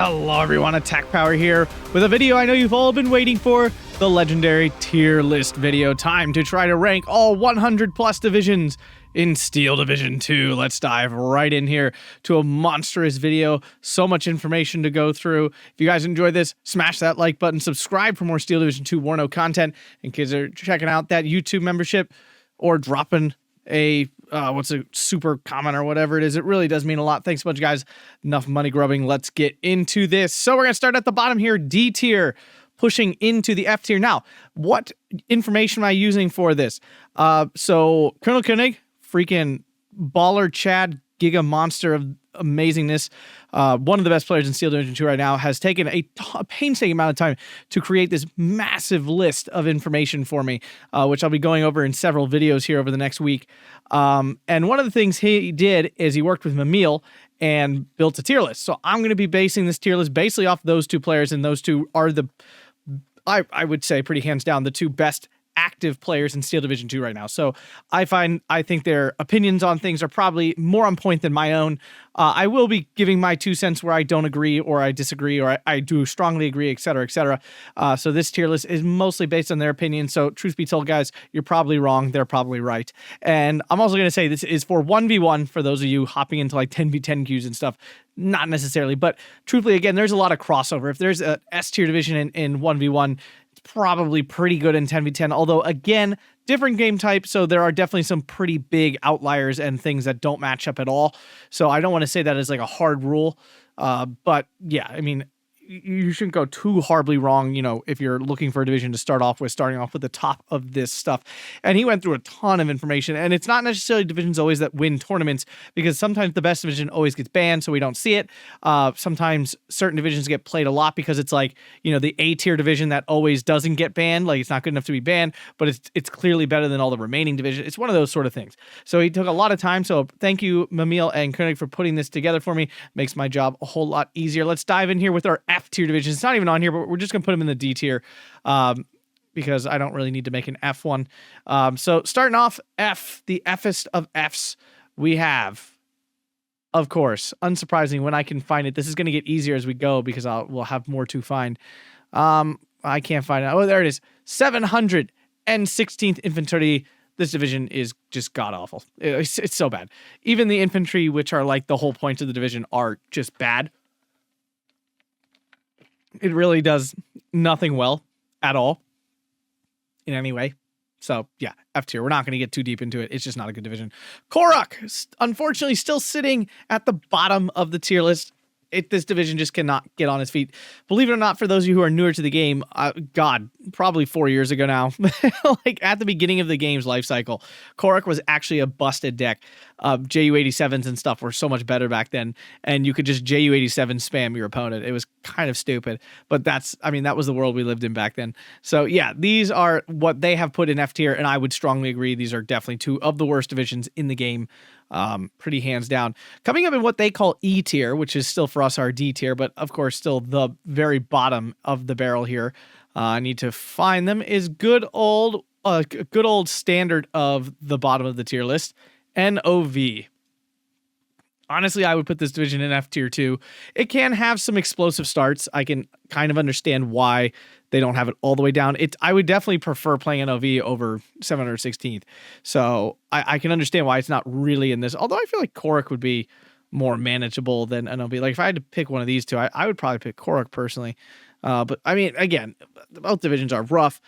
Hello everyone, Attack Power here with a video I know you've all been waiting for, the legendary tier list video. Time to try to rank all 100 plus divisions in Steel Division 2. Let's dive right in here to a monstrous video. So much information to go through. If you guys enjoyed this, smash that like button, subscribe for more Steel Division 2 Warno content. In case you're checking out that YouTube membership or dropping a what's a super comment or whatever it is, it really does mean a lot. Thanks a bunch, guys. Enough money grubbing. Let's get into this. So we're gonna start at the bottom here, D tier, pushing into the F tier. Now, what information am I using for this? So Colonel Koenig, freaking baller Chad, giga monster of amazingness, one of the best players in Steel Division 2 right now, has taken a painstaking amount of time to create this massive list of information for me, which I'll be going over in several videos here over the next week. And one of the things he did is he worked with Mamil and built a tier list. So I'm going to be basing this tier list basically off those two players, and those two are the, I would say pretty hands down, the two best active players in Steel Division 2 right now. So I think their opinions on things are probably more on point than my own. I will be giving my 2 cents where I don't agree or I disagree or I do strongly agree, etc., etc. So this tier list is mostly based on their opinion. So truth be told, guys, you're probably wrong. They're probably right. And I'm also going to say this is for 1v1 for those of you hopping into like 10v10 queues and stuff. Not necessarily, but truthfully, again, there's a lot of crossover. If there's a S tier division in 1v1, probably pretty good in 10v10, although again, different game type, so there are definitely some pretty big outliers and things that don't match up at all. So I don't want to say that as like a hard rule, but yeah, I mean, you shouldn't go too horribly wrong, you know, if you're looking for a division to start off with, starting off with the top of this stuff. And he went through a ton of information, and it's not necessarily divisions always that win tournaments, because sometimes the best division always gets banned, so we don't see it. Sometimes certain divisions get played a lot because it's like, you know, the A tier division that always doesn't get banned, like it's not good enough to be banned, but it's clearly better than all the remaining divisions. It's one of those sort of things. So he took a lot of time, so thank you, Mamil and Koenig, for putting this together for me. Makes my job a whole lot easier. Let's dive in here with our F tier division. It's not even on here, but we're just gonna put them in the D tier because I don't really need to make an F one. So starting off, F, the Fest of Fs, we have, of course, unsurprisingly, when I can find it, this is gonna get easier as we go because we'll have more to find. I can't find it. Oh, there it is. 716th Infantry. This division is just god awful. It's so bad. Even the infantry, which are like the whole point of the division, are just bad. It really does nothing well at all in any way. So yeah, F tier. We're not going to get too deep into it. It's just not a good division. Korok, unfortunately, still sitting at the bottom of the tier list. This division just cannot get on its feet. Believe it or not, for those of you who are newer to the game, God, probably 4 years ago now, like at the beginning of the game's life cycle, Korok was actually a busted deck. JU87s and stuff were so much better back then, and you could just JU87 spam your opponent. It was kind of stupid, but that was the world we lived in back then. So yeah, these are what they have put in F tier, and I would strongly agree. These are definitely two of the worst divisions in the game. Pretty hands down. Coming up in what they call E tier, which is still for us our D tier, but of course still the very bottom of the barrel here. I need to find them, is good old standard of the bottom of the tier list, NOV. Honestly, I would put this division in F tier too. It can have some explosive starts. I can kind of understand why they don't have it all the way down. I would definitely prefer playing NOV over 716th. So I can understand why it's not really in this. Although I feel like Korok would be more manageable than NOV. Like if I had to pick one of these two, I would probably pick Korok personally. But I mean, again, both divisions are rough.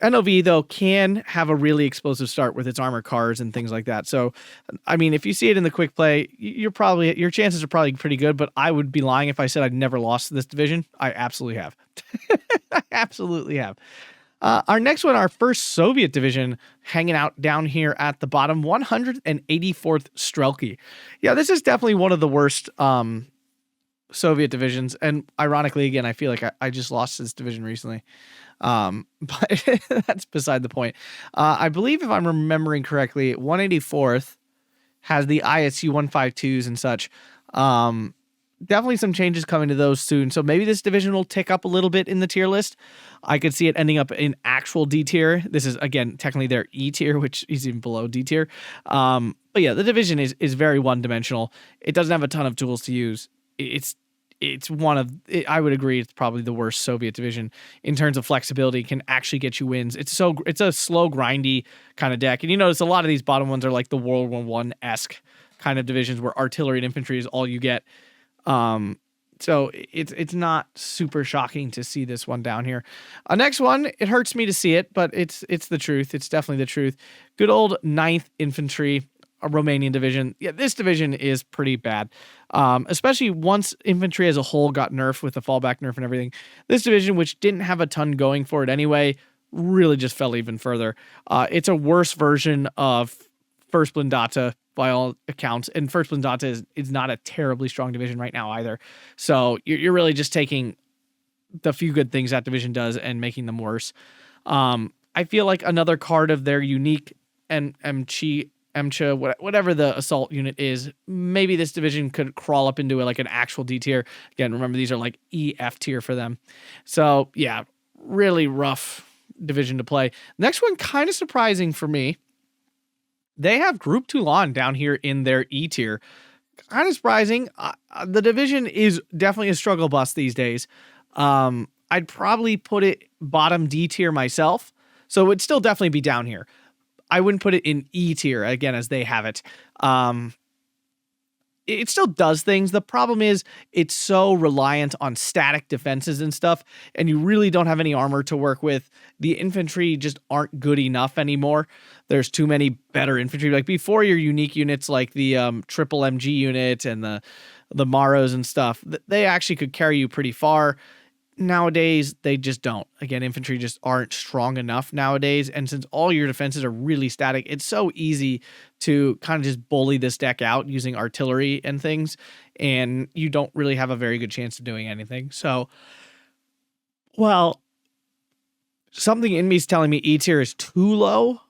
NOV, though, can have a really explosive start with its armored cars and things like that. So, I mean, if you see it in the quick play, your chances are probably pretty good, but I would be lying if I said I'd never lost this division. I absolutely have. I absolutely have. Our next one, our first Soviet division, hanging out down here at the bottom, 184th Strelki. Yeah, this is definitely one of the worst Soviet divisions, and ironically, again, I feel like I just lost this division recently. But that's beside the point. I believe if I'm remembering correctly, 184th has the ISU 152s and such. Definitely some changes coming to those soon. So maybe this division will tick up a little bit in the tier list. I could see it ending up in actual D tier. This is, again, technically their E tier, which is even below D tier. But yeah, the division is very one-dimensional. It doesn't have a ton of tools to use. It's it's one of, I would agree, it's probably the worst Soviet division in terms of flexibility, can actually get you wins. It's a slow, grindy kind of deck. And you notice a lot of these bottom ones are like the World War One-esque kind of divisions where artillery and infantry is all you get. So it's not super shocking to see this one down here. Next one, it hurts me to see it, but it's the truth. It's definitely the truth. Good old 9th Infantry, a Romanian division. Yeah, this division is pretty bad, especially once infantry as a whole got nerfed with the fallback nerf and everything. This division, which didn't have a ton going for it anyway, really just fell even further. It's a worse version of First Blindata by all accounts, and First Blindata is not a terribly strong division right now either. So you're really just taking the few good things that division does and making them worse. I feel like another card of their unique and MCHA, whatever the assault unit is, maybe this division could crawl up into like an actual D tier. Again, remember these are like EF tier for them. So yeah, really rough division to play. Next one, kind of surprising for me. They have Group Toulon down here in their E tier. Kind of surprising. The division is definitely a struggle bus these days. I'd probably put it bottom D tier myself. So it would still definitely be down here. I wouldn't put it in E tier, again, as they have it. It still does things. The problem is it's so reliant on static defenses and stuff, and you really don't have any armor to work with. The infantry just aren't good enough anymore. There's too many better infantry. Like before, your unique units like the triple MG unit and the Maros and stuff, they actually could carry you pretty far. Nowadays, they just don't. Again, infantry just aren't strong enough nowadays. And since all your defenses are really static, it's so easy to kind of just bully this deck out using artillery and things. And you don't really have a very good chance of doing anything. So, well, something in me is telling me E tier is too low.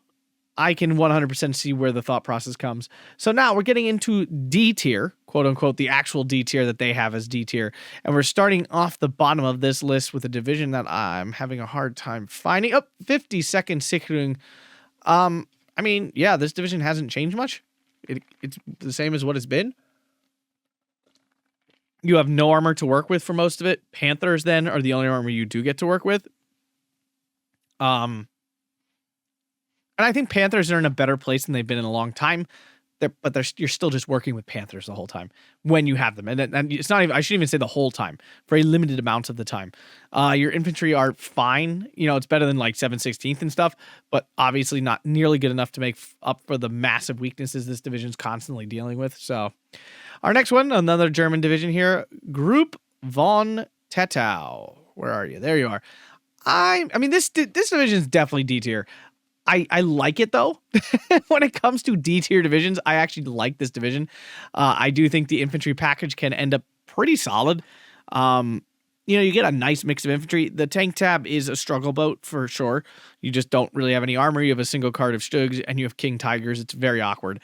I can 100% see where the thought process comes. So now we're getting into D tier, quote unquote, the actual D tier that they have as D tier. And we're starting off the bottom of this list with a division that I'm having a hard time finding. 52nd Sikhung. I mean, yeah, this division hasn't changed much. It's the same as what it's been. You have no armor to work with for most of it. Panthers then are the only armor you do get to work with. And I think Panthers are in a better place than they've been in a long time. You're still just working with Panthers the whole time when you have them. And it's not even, I shouldn't even say the whole time, very limited amounts of the time. Your infantry are fine. You know, it's better than like 7/16 and stuff, but obviously not nearly good enough to make up for the massive weaknesses this division's constantly dealing with. So our next one, another German division here, Group von Tettau. Where are you? There you are. I mean, this division is definitely D tier. I like it though. When it comes to D tier divisions, I actually like this division. I do think the infantry package can end up pretty solid. You know, you get a nice mix of infantry. The tank tab is a struggle boat for sure. You just don't really have any armor. You have a single card of Stugs and you have King Tigers. It's very awkward.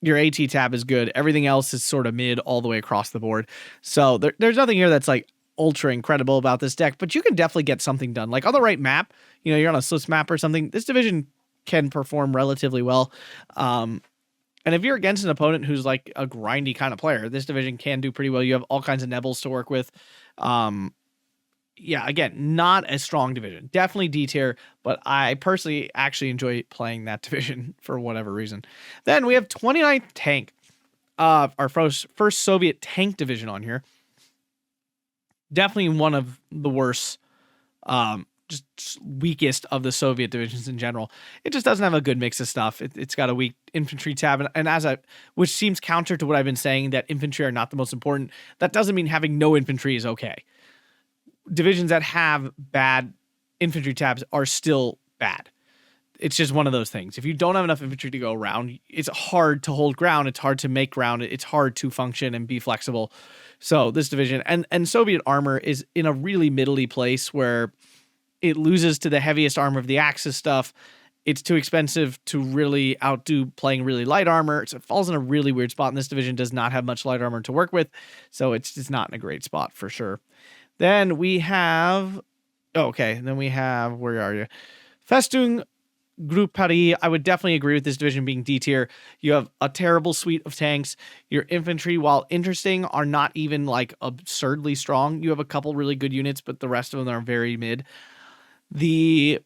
Your AT tab is good. Everything else is sort of mid all the way across the board. So there's nothing here that's like ultra incredible about this deck, but you can definitely get something done. Like on the right map, you know, you're on a Swiss map or something, this division can perform relatively well. And if you're against an opponent who's like a grindy kind of player, this division can do pretty well. You have all kinds of Nebels to work with. Yeah, again, not a strong division. Definitely D tier, but I personally actually enjoy playing that division for whatever reason. Then we have 29th Tank, our first Soviet tank division on here. Definitely one of the worst, just weakest of the Soviet divisions in general. It just doesn't have a good mix of stuff. It's got a weak infantry tab, and which seems counter to what I've been saying, that infantry are not the most important. That doesn't mean having no infantry is okay. Divisions that have bad infantry tabs are still bad. It's just one of those things. If you don't have enough infantry to go around, it's hard to hold ground. It's hard to make ground. It's hard to function and be flexible. So this division and Soviet armor is in a really middly place where it loses to the heaviest armor of the Axis stuff. It's too expensive to really outdo playing really light armor. So it falls in a really weird spot, and this division does not have much light armor to work with. So it's just not in a great spot for sure. Then we have, where are you? Festung Group Paris, I would definitely agree with this division being D tier. You have a terrible suite of tanks. Your infantry, while interesting, are not even like absurdly strong. You have a couple really good units, but the rest of them are very mid. The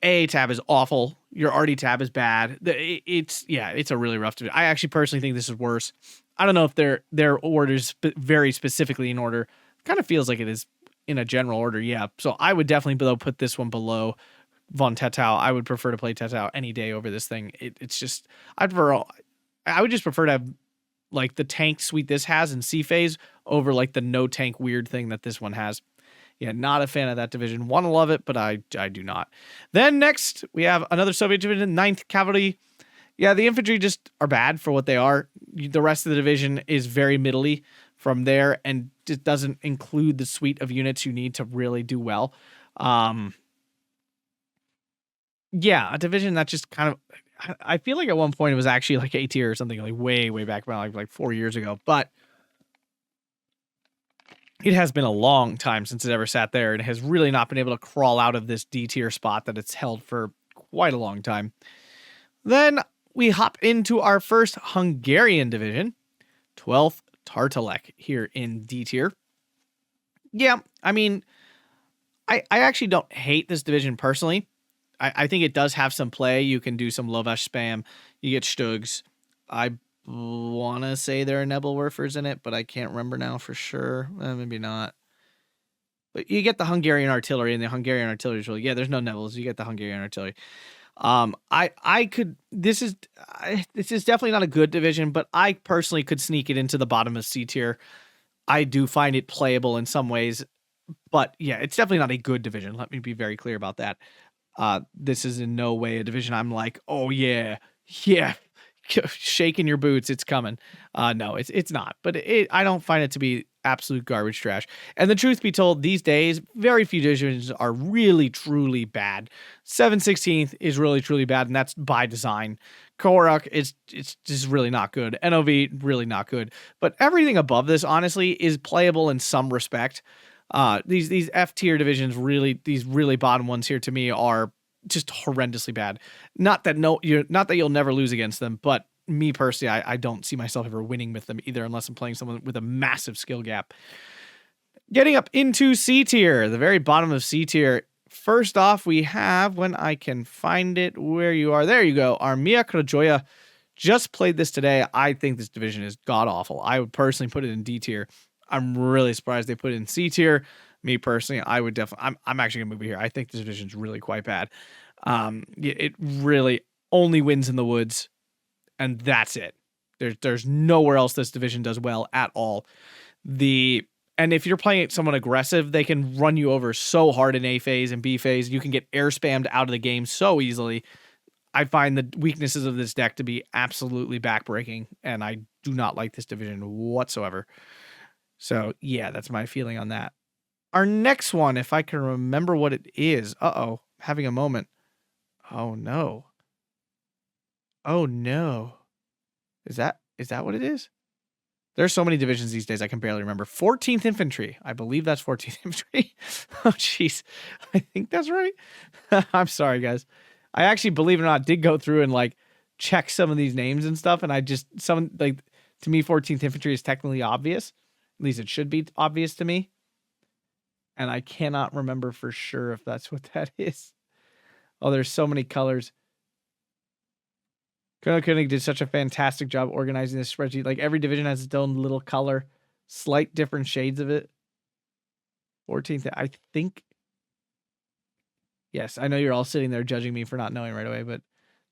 AA tab is awful. Your RD tab is bad. It's a really rough division. I actually personally think this is worse. I don't know if their orders very specifically in order. Kind of feels like it is in a general order, yeah. So I would definitely put this one below Von Tetau. I would prefer to play Tetau any day over this thing. It's just I would just prefer to have like the tank suite this has in C phase over like the no tank weird thing that this one has. Yeah, not a fan of that division. Want to love it, but I do not. Then next we have another Soviet division, 9th Cavalry. Yeah, the infantry just are bad for what they are. The rest of the division is very middly from there, and it doesn't include the suite of units you need to really do well. Yeah, a division that just kind of, I feel like at one point it was actually like A tier or something, like way back around like 4 years ago, but it has been a long time since it ever sat there and has really not been able to crawl out of this D tier spot that it's held for quite a long time. Then we hop into our first Hungarian division, 12th Tartalek here in D tier. Yeah, I mean, I actually don't hate this division personally. I think it does have some play. You can do some Lovesh spam. You get Stugs. I want to say there are Nebelwerfers in it, but I can't remember now for sure. Maybe not. But you get the Hungarian artillery, and the Hungarian artillery is really, yeah, there's no Nebels. You get the Hungarian artillery. This is definitely not a good division, but I personally could sneak it into the bottom of C tier. I do find it playable in some ways, but yeah, it's definitely not a good division. Let me be very clear about that. This is in no way a division I'm like, oh yeah, shaking your boots, it's coming. No, it's not. But I don't find it to be absolute garbage trash. And the truth be told, these days, very few divisions are really, truly bad. 7/16 is really, truly bad, and that's by design. Korok, it's just really not good. NOV, really not good. But everything above this, honestly, is playable in some respect. These F tier divisions, these really bottom ones here to me are just horrendously bad. Not that you'll never lose against them, but me personally, I don't see myself ever winning with them either, unless I'm playing someone with a massive skill gap. Getting up into C tier, the very bottom of C tier. First off, we have, when I can find it, where you are, there you go, Armia Krajoya. Just played this today. I think this division is god awful. I would personally put it in D tier. I'm really surprised they put it in C tier. Me personally, I would definitely, I'm actually gonna move it here. I think this division is really quite bad. It really only wins in the woods, and that's it. There's nowhere else this division does well at all. And if you're playing someone aggressive, they can run you over so hard in A phase and B phase. You can get air spammed out of the game so easily. I find the weaknesses of this deck to be absolutely backbreaking, and I do not like this division whatsoever. So, yeah, that's my feeling on that. Our next one, if I can remember what it is. Uh-oh, having a moment. Oh, no. Oh, no. Is that what it is? There's so many divisions these days I can barely remember. 14th Infantry. I believe that's 14th Infantry. Oh, jeez. I think that's right. I'm sorry, guys. I actually, believe it or not, did go through and, like, check some of these names and stuff, and to me, 14th Infantry is technically obvious. At least it should be obvious to me. And I cannot remember for sure if that's what that is. Oh, there's so many colors. Colonel Koenig did such a fantastic job organizing this spreadsheet. Like, every division has its own little color, slight different shades of it. 14th, I think. Yes, I know you're all sitting there judging me for not knowing right away, but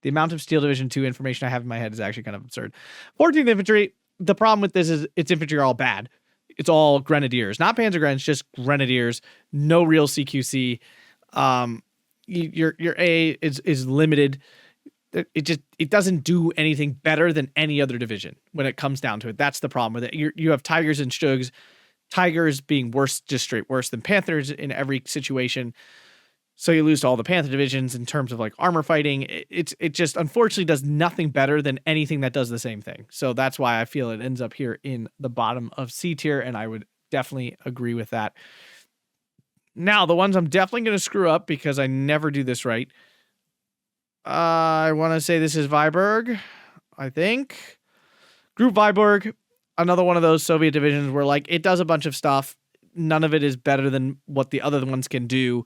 the amount of Steel Division 2 information I have in my head is actually kind of absurd. 14th Infantry, the problem with this is its infantry are all bad. It's all Grenadiers, not Panzergrenadiers, just Grenadiers. No real CQC. Your A is limited. It doesn't do anything better than any other division when it comes down to it. That's the problem with it. You have Tigers and Stugs. Tigers being worse, just straight worse than Panthers in every situation. So you lose to all the Panther divisions in terms of like armor fighting. It just unfortunately does nothing better than anything that does the same thing. So that's why I feel it ends up here in the bottom of C tier, and I would definitely agree with that. Now, the ones I'm definitely going to screw up because I never do this right. I want to say this is Viborg, I think. Group Viborg, another one of those Soviet divisions where, like, it does a bunch of stuff. None of it is better than what the other ones can do.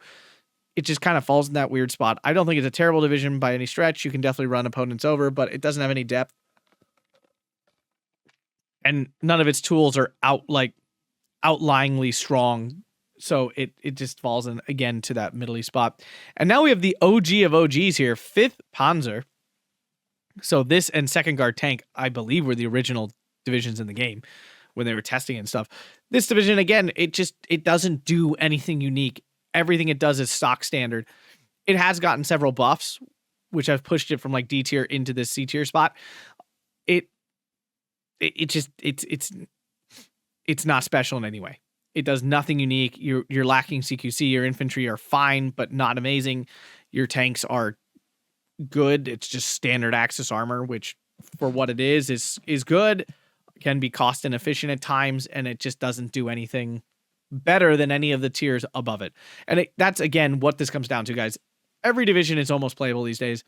It just kind of falls in that weird spot. I don't think it's a terrible division by any stretch. You can definitely run opponents over, but it doesn't have any depth. And none of its tools are outlyingly strong. So it just falls in again to that middly spot. And now we have the OG of OGs here, 5th Panzer. So this and 2nd Guard Tank, I believe, were the original divisions in the game when they were testing and stuff. This division, again, it doesn't do anything unique. Everything it does is stock standard. It has gotten several buffs, which have pushed it from like D tier into this C tier spot. It's not special in any way. It does nothing unique. You're lacking CQC. Your infantry are fine, but not amazing. Your tanks are good. It's just standard Axis armor, which for what it is good. Can be cost inefficient at times, and it just doesn't do anything better than any of the tiers above it. And that's, again, what this comes down to, guys. Every division is almost playable these days.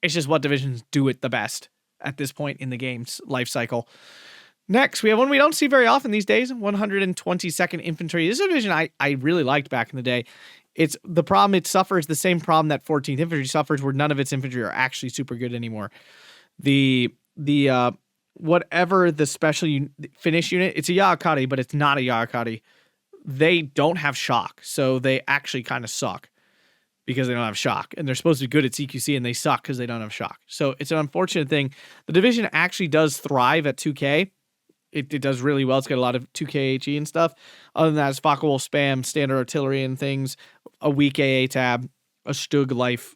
It's just what divisions do it the best at this point in the game's life cycle. Next, we have one we don't see very often these days, 122nd Infantry. This is a division I really liked back in the day. It's the problem, it suffers the same problem that 14th Infantry suffers, where none of its infantry are actually super good anymore. The whatever the special finish unit, it's a Yaakari, but it's not a Yaakari. They don't have shock, so they actually kind of suck because they don't have shock. And they're supposed to be good at CQC, and they suck because they don't have shock. So it's an unfortunate thing. The division actually does thrive at 2K. It does really well. It's got a lot of 2K HE and stuff. Other than that, it's Focke-Wulf spam, standard artillery and things, a weak AA tab, a Stug life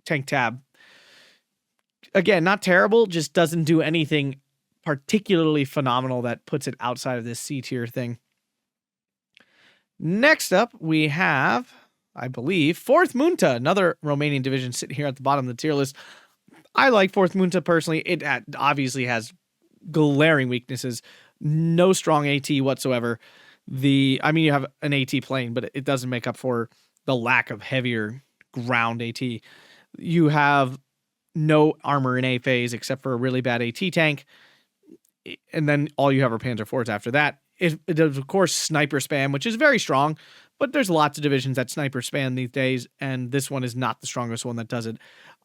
tank tab. Again, not terrible, just doesn't do anything particularly phenomenal that puts it outside of this C tier thing. Next up, we have, I believe, 4th Munta, another Romanian division sitting here at the bottom of the tier list. I like 4th Munta personally. It obviously has glaring weaknesses. No strong AT whatsoever. You have an AT plane, but it doesn't make up for the lack of heavier ground AT. You have no armor in A phase except for a really bad AT tank. And then all you have are Panzer IVs after that. It does, of course, sniper spam, which is very strong, but there's lots of divisions that sniper spam these days, and this one is not the strongest one that does it.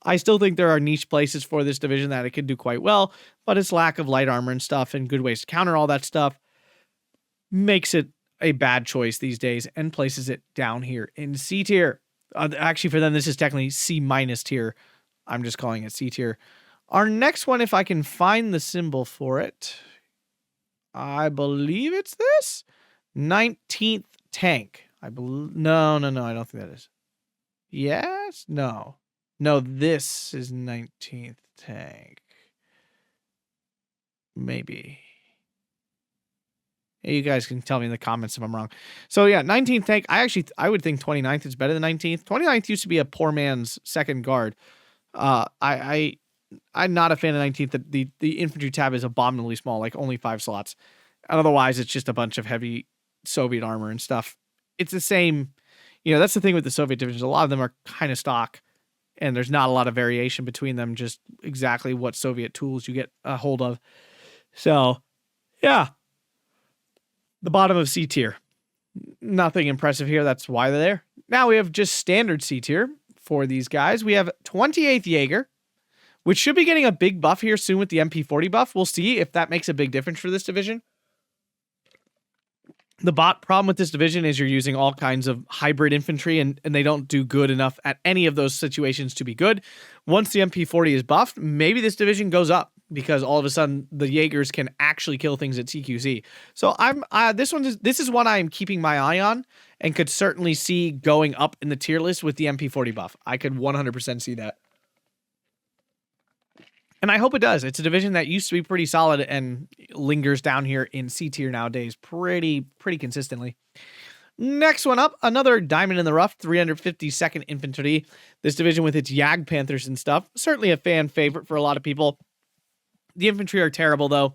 I still think there are niche places for this division that it could do quite well, but its lack of light armor and stuff and good ways to counter all that stuff makes it a bad choice these days and places it down here in C tier. Actually, for them, this is technically C- tier. I'm just calling it C tier. Our next one, if I can find the symbol for it, I believe it's this 19th tank. No, I don't think that is. Yes, no, this is 19th tank. Maybe. You guys can tell me in the comments if I'm wrong. So yeah, 19th tank. I would think 29th is better than 19th. 29th used to be a poor man's 2nd Guard. I'm not a fan of 19th. The infantry tab is abominably small, like only 5 slots. And otherwise, it's just a bunch of heavy Soviet armor and stuff. It's the same. That's the thing with the Soviet divisions. A lot of them are kind of stock, and there's not a lot of variation between them, just exactly what Soviet tools you get a hold of. So, yeah. The bottom of C tier. Nothing impressive here. That's why they're there. Now we have just standard C tier for these guys. We have 28th Jaeger, which should be getting a big buff here soon with the MP40 buff. We'll see if that makes a big difference for this division. The problem with this division is you're using all kinds of hybrid infantry, and they don't do good enough at any of those situations to be good. Once the MP40 is buffed, maybe this division goes up because all of a sudden the Jaegers can actually kill things at CQC. So this is one I'm keeping my eye on and could certainly see going up in the tier list with the MP40 buff. I could 100% see that. And I hope it does. It's a division that used to be pretty solid and lingers down here in C tier nowadays pretty consistently. Next one up, another diamond in the rough, 352nd Infantry. This division with its Jag Panthers and stuff. Certainly a fan favorite for a lot of people. The infantry are terrible, though,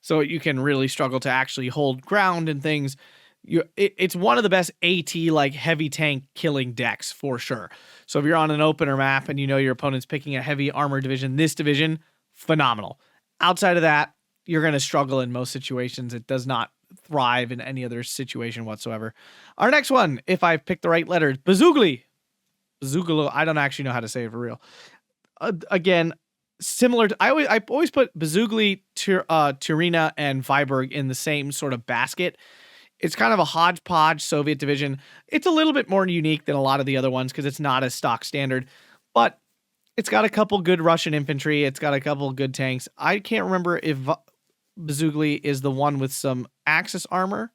so you can really struggle to actually hold ground and things. It's one of the best AT like heavy tank killing decks for sure. So if you're on an opener map and you know your opponent's picking a heavy armor division, this division, phenomenal. Outside of that, you're going to struggle in most situations. It does not thrive in any other situation whatsoever. Our next one, if I picked the right letters, Bazugli. Bazugalo, I don't actually know how to say it for real. Again, similar to, I always put Bazugli, Turina, and Viborg in the same sort of basket. It's kind of a hodgepodge Soviet division. It's a little bit more unique than a lot of the other ones because it's not a stock standard, but it's got a couple good Russian infantry. It's got a couple good tanks. I can't remember if Bazugli is the one with some Axis armor.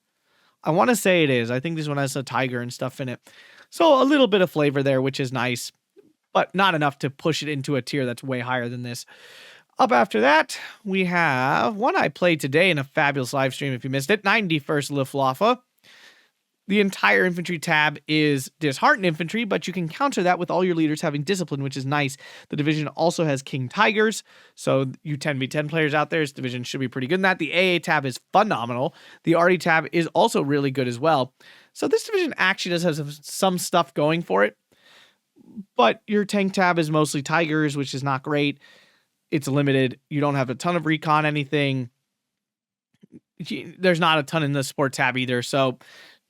I want to say it is. I think this one has a tiger and stuff in it. So a little bit of flavor there, which is nice, but not enough to push it into a tier that's way higher than this. Up after that, we have one I played today in a fabulous live stream if you missed it, 91st Luftwaffe. The entire infantry tab is disheartened infantry, but you can counter that with all your leaders having discipline, which is nice. The division also has King Tigers, so you 10v10 players out there, this division should be pretty good in that. The AA tab is phenomenal. The RD tab is also really good as well. So this division actually does have some stuff going for it, but your tank tab is mostly Tigers, which is not great. It's limited. You don't have a ton of recon anything. There's not a ton in the support tab either. So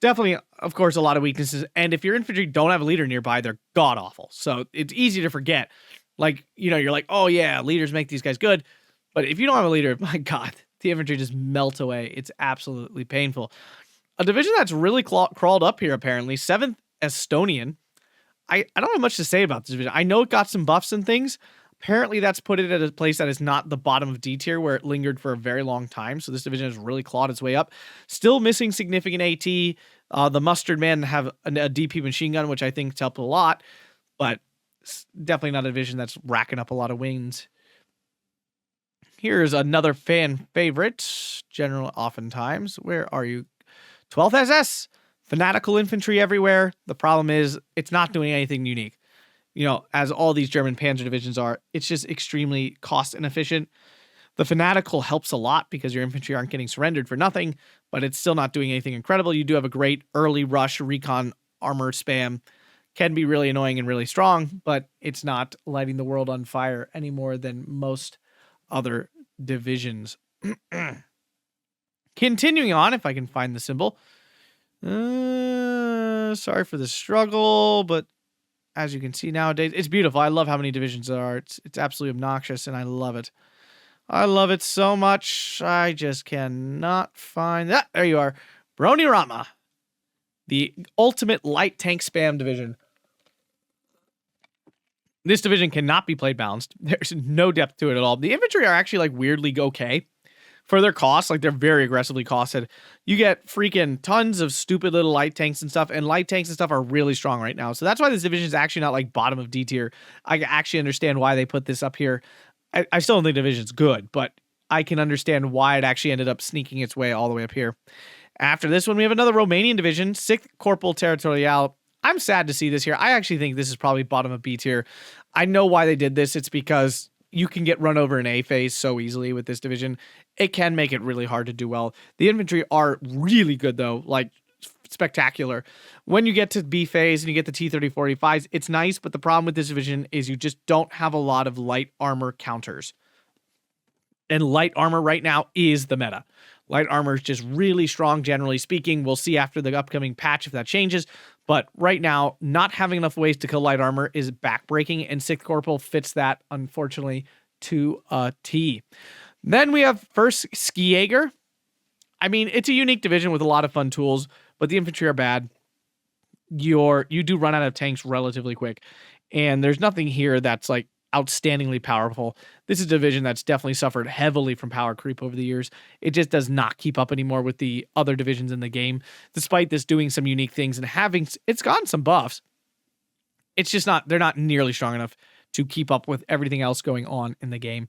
definitely, of course, a lot of weaknesses. And if your infantry don't have a leader nearby, they're god awful. So it's easy to forget. Like, you're like, oh yeah, leaders make these guys good. But if you don't have a leader, my God, the infantry just melt away. It's absolutely painful. A division that's really crawled up here, apparently. 7th Estonian. I don't have much to say about this division. I know it got some buffs and things. Apparently, that's put it at a place that is not the bottom of D tier where it lingered for a very long time. So this division has really clawed its way up. Still missing significant AT. The Mustard Men have a DP machine gun, which I think has helped a lot. But definitely not a division that's racking up a lot of wins. Here's another fan favorite. General oftentimes. Where are you? 12th SS. Fanatical infantry everywhere. The problem is it's not doing anything unique. As all these German panzer divisions are, it's just extremely cost inefficient. The Fanatical helps a lot because your infantry aren't getting surrendered for nothing, but it's still not doing anything incredible. You do have a great early rush recon armor spam. Can be really annoying and really strong, but it's not lighting the world on fire any more than most other divisions. Continuing on, if I can find the symbol. Sorry for the struggle, but as you can see nowadays, it's beautiful. I love how many divisions there are. It's absolutely obnoxious, and I love it. I love it so much. I just cannot find that. There you are. Brony Rama, the ultimate light tank spam division. This division cannot be played balanced. There's no depth to it at all. The infantry are actually like weirdly okay for their costs. Like they're very aggressively costed. You get freaking tons of stupid little light tanks and stuff, and light tanks and stuff are really strong right now. So that's why this division is actually not like bottom of D tier. I actually understand why they put this up here. I still don't think the division's good, but I can understand why it actually ended up sneaking its way all the way up here. After this one, we have another Romanian division, 6th Corporal Territorial. I'm sad to see this here. I actually think this is probably bottom of B tier. I know why they did this. It's because you can get run over in A phase so easily with this division. It can make it really hard to do well. The infantry are really good though, like spectacular. When you get to B phase and you get the T-30-45s, it's nice, but the problem with this division is you just don't have a lot of light armor counters. And light armor right now is the meta. Light armor is just really strong, generally speaking. We'll see after the upcoming patch if that changes. But right now, not having enough ways to kill light armor is backbreaking, and 6th Corporal fits that, unfortunately, to a T. Then we have 1st Ski Jaeger. I mean, it's a unique division with a lot of fun tools, but the infantry are bad. You do run out of tanks relatively quick, and there's nothing here that's like outstandingly powerful. This is a division that's definitely suffered heavily from power creep over the years. It just does not keep up anymore with the other divisions in the game, despite this doing some unique things and it's gotten some buffs. It's just they're not nearly strong enough to keep up with everything else going on in the game.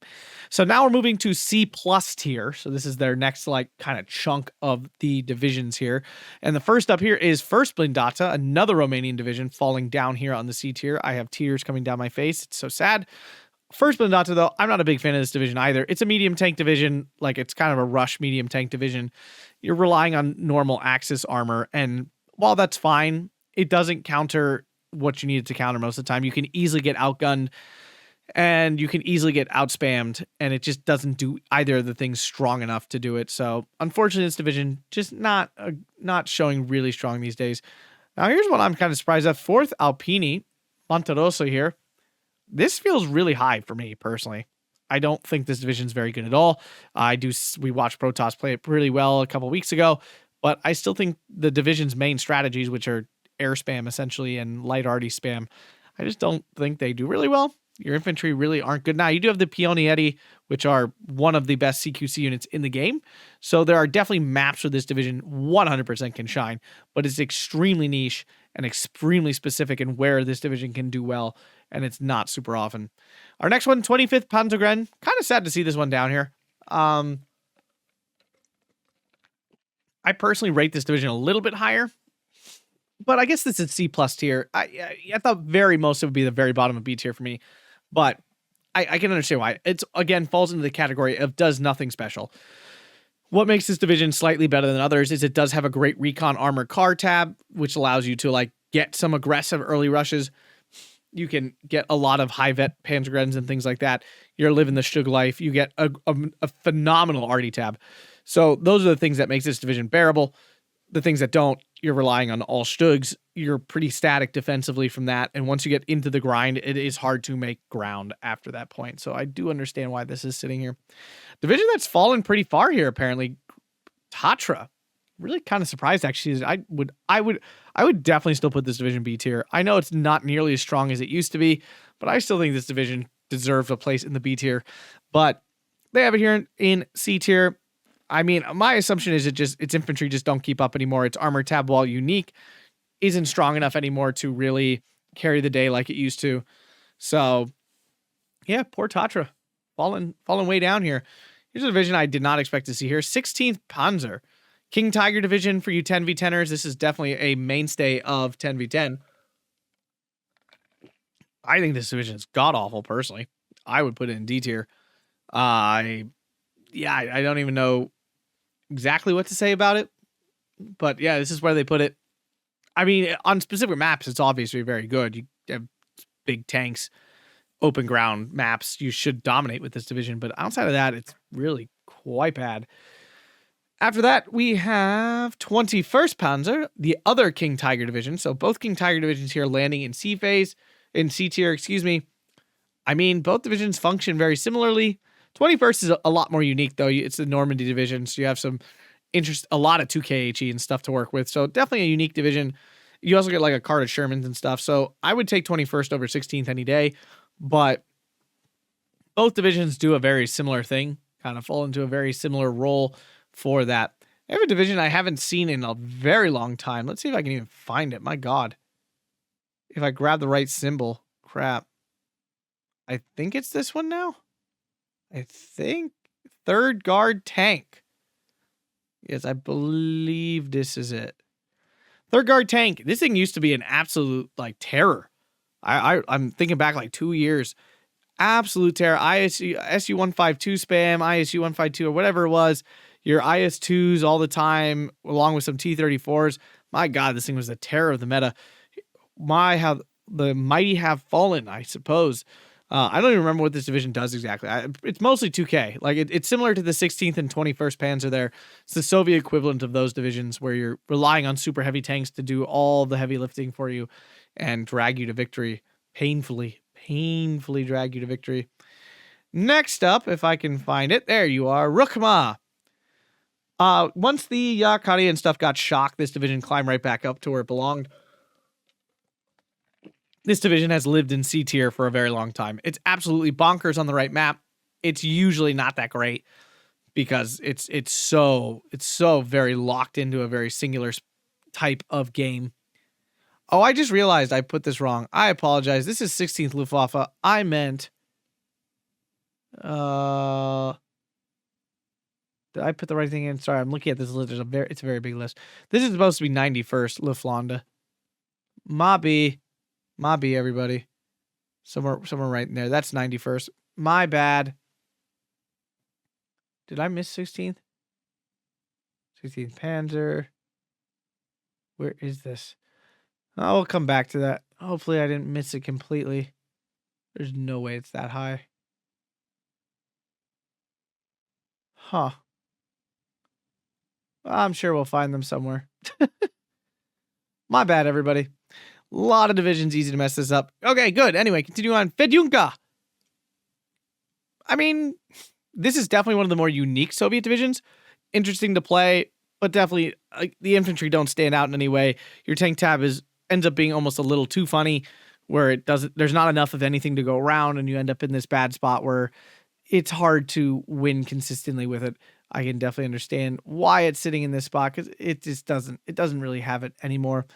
So now we're moving to C plus tier. So this is their next like kind of chunk of the divisions here. And the first up here is 1st Blindata, another Romanian division falling down here on the C tier. I have tears coming down my face. It's so sad. First Blindato, though, I'm not a big fan of this division either. It's a medium tank division. Like, it's kind of a rush medium tank division. You're relying on normal Axis armor, and while that's fine, it doesn't counter what you need it to counter most of the time. You can easily get outgunned, and you can easily get outspammed, and it just doesn't do either of the things strong enough to do it. So, unfortunately, this division just not showing really strong these days. Now, here's what I'm kind of surprised at. 4th Alpini, Monterosso here. This feels really high for me personally. I don't think this division's very good at all. We watched Protoss play it really well a couple weeks ago, but I still think the division's main strategies, which are air spam essentially and light arty spam, I just don't think they do really well. Your infantry really aren't good. Now, you do have the Pionieri, which are one of the best CQC units in the game. So there are definitely maps where this division 100% can shine, but it's extremely niche and extremely specific in where this division can do well, and it's not super often. Our next one, 25th Panzergren. Kind of sad to see this one down here. I personally rate this division a little bit higher, but I guess this is C+ tier. I thought very most it would be the very bottom of B tier for me, but I can understand why. It's, again, falls into the category of does nothing special. What makes this division slightly better than others is it does have a great recon armor car tab, which allows you to like get some aggressive early rushes. You can get a lot of high vet Panzergrens and things like that. You're living the Shug life. You get a phenomenal arty tab. So those are the things that makes this division bearable. The things that don't, you're relying on all Stugs. You're pretty static defensively from that. And once you get into the grind, it is hard to make ground after that point. So I do understand why this is sitting here. Division that's fallen pretty far here, apparently. Tatra. Really kind of surprised, actually. I would definitely still put this division B tier. I know it's not nearly as strong as it used to be, but I still think this division deserves a place in the B tier. But they have it here in C tier. I mean, my assumption is its infantry just don't keep up anymore. Its armor tab, while unique, isn't strong enough anymore to really carry the day like it used to. So, yeah, poor Tatra. Falling way down here. Here's a division I did not expect to see here. 16th Panzer. King Tiger division for you 10v10ers. This is definitely a mainstay of 10v10. I think this division is god-awful, personally. I would put it in D tier. I don't even know exactly what to say about it. But yeah, this is where they put it. I mean, on specific maps, it's obviously very good. You have big tanks, open ground maps. You should dominate with this division. But outside of that, it's really quite bad. After that, we have 21st Panzer, the other King Tiger division. So both King Tiger divisions here landing in C tier, excuse me. I mean, both divisions function very similarly. 21st is a lot more unique, though. It's the Normandy division, so you have a lot of 2K HE and stuff to work with. So definitely a unique division. You also get like a card of Shermans and stuff. So I would take 21st over 16th any day. But both divisions do a very similar thing, kind of fall into a very similar role for that. I have a division I haven't seen in a very long time. Let's see if I can even find it. My God. If I grab the right symbol. Crap. I think it's this one now. I think 3rd Guard Tank. Yes, I believe this is it. 3rd Guard Tank. This thing used to be an absolute like terror. I'm thinking back like 2 years. Absolute terror. SU-152 spam, ISU-152 or whatever it was. Your IS-2s all the time, along with some T-34s. My God, this thing was the terror of the meta. How the mighty have fallen, I suppose. I don't even remember what this division does exactly. It's mostly 2K. Like it's similar to the 16th and 21st Panzer there. It's the Soviet equivalent of those divisions where you're relying on super heavy tanks to do all the heavy lifting for you and drag you to victory. Painfully drag you to victory. Next up, if I can find it, there you are, Rukma. Once the Yakari and stuff got shocked, this division climbed right back up to where it belonged. This division has lived in C tier for a very long time. It's absolutely bonkers on the right map. It's usually not that great because it's so very locked into a very singular type of game. Oh, I just realized I put this wrong. I apologize. This is 16th Luftwaffe. I meant did I put the right thing in? Sorry, I'm looking at this list. It's a very big list. This is supposed to be 91st Luftwaffe. Mobby, everybody. Somewhere right in there. That's 91st. My bad. Did I miss 16th? 16th Panzer. Where is this? I'll come back to that. Hopefully I didn't miss it completely. There's no way it's that high. Huh. I'm sure we'll find them somewhere. My bad, everybody. A lot of divisions, easy to mess this up. Okay, good. Anyway, continue on. Fedunka. I mean, this is definitely one of the more unique Soviet divisions. Interesting to play, but definitely the infantry don't stand out in any way. Your tank tab ends up being almost a little too funny, where there's not enough of anything to go around, and you end up in this bad spot where it's hard to win consistently with it. I can definitely understand why it's sitting in this spot, because it doesn't really have it anymore.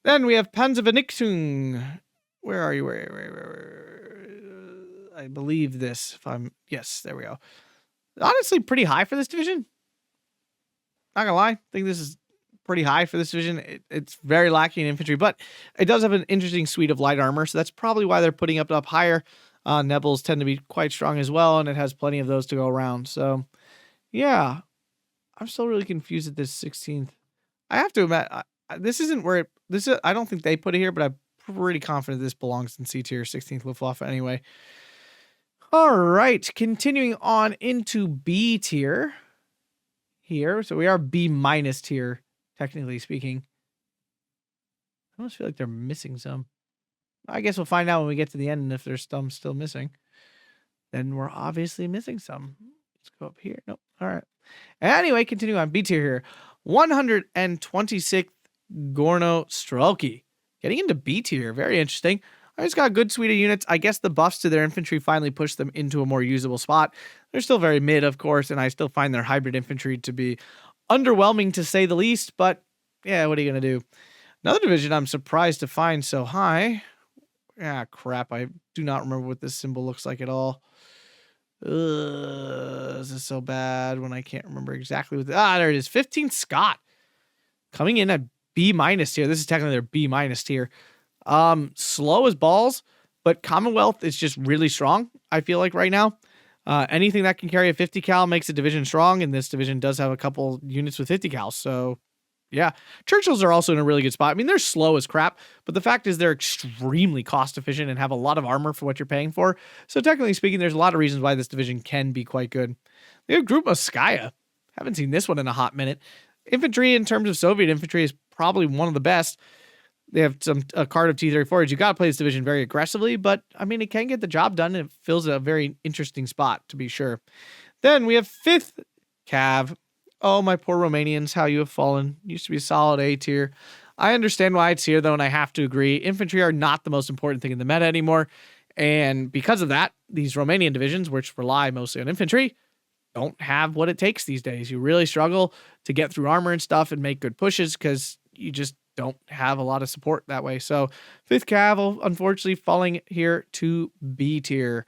Then we have Panzervernichtung. Where are you? Where? I believe this. Yes, there we go. Honestly, pretty high for this division. Not gonna lie, I think this is pretty high for this division. It's very lacking in infantry, but it does have an interesting suite of light armor, so that's probably why they're putting it up higher. Nebels tend to be quite strong as well, and it has plenty of those to go around. So, yeah, I'm still really confused at this 16th. I have to admit, this isn't where I don't think they put it here, but I'm pretty confident this belongs in C tier, 16th Luftwaffe anyway. All right, continuing on into B tier here. So we are B minus tier, technically speaking. I almost feel like they're missing some. I guess we'll find out when we get to the end, and if there's some still missing, then we're obviously missing some. Let's go up here. Nope. All right. Anyway, continue on B tier here. 126th Gorno Strelki. Getting into B tier. Very interesting. I just got a good suite of units. I guess the buffs to their infantry finally pushed them into a more usable spot. They're still very mid, of course, and I still find their hybrid infantry to be underwhelming, to say the least. But, yeah, what are you going to do? Another division I'm surprised to find so high. Ah, crap. I do not remember what this symbol looks like at all. This is so bad when I can't remember exactly what... there it is. 15th Scott. Coming in at B minus tier. This is technically their B minus tier. Slow as balls, but Commonwealth is just really strong, I feel like, right now. Anything that can carry a 50 cal makes a division strong, and this division does have a couple units with 50 cal, so yeah. Churchills are also in a really good spot. I mean, they're slow as crap, but the fact is they're extremely cost efficient and have a lot of armor for what you're paying for. So technically speaking, there's a lot of reasons why this division can be quite good. They have Group Moskaya. Haven't seen this one in a hot minute. Infantry, in terms of Soviet infantry, is probably one of the best. They have a card of T-34s. You got to play this division very aggressively, but I mean, it can get the job done, and it fills a very interesting spot, to be sure. Then we have 5th Cav. Oh, my poor Romanians, how you have fallen. Used to be a solid A tier. I understand why it's here, though, and I have to agree. Infantry are not the most important thing in the meta anymore, and because of that, these Romanian divisions, which rely mostly on infantry, don't have what it takes these days. You really struggle to get through armor and stuff and make good pushes because you just don't have a lot of support that way. So 5th Cav, unfortunately, falling here to B tier.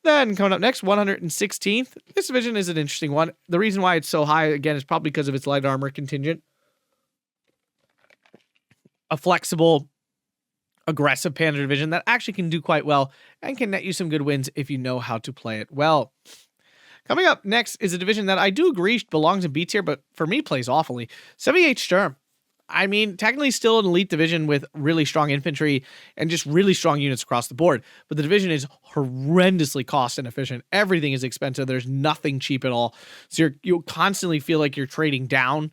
Then coming up next, 116th. This division is an interesting one. The reason why it's so high, again, is probably because of its light armor contingent. A flexible, aggressive Panzer division that actually can do quite well and can net you some good wins if you know how to play it well. Coming up next is a division that I do agree belongs in B tier, but for me plays awfully. 78 Sturm. I mean, technically still an elite division with really strong infantry and just really strong units across the board. But the division is horrendously cost inefficient. Everything is expensive. There's nothing cheap at all. So you'll constantly feel like you're trading down,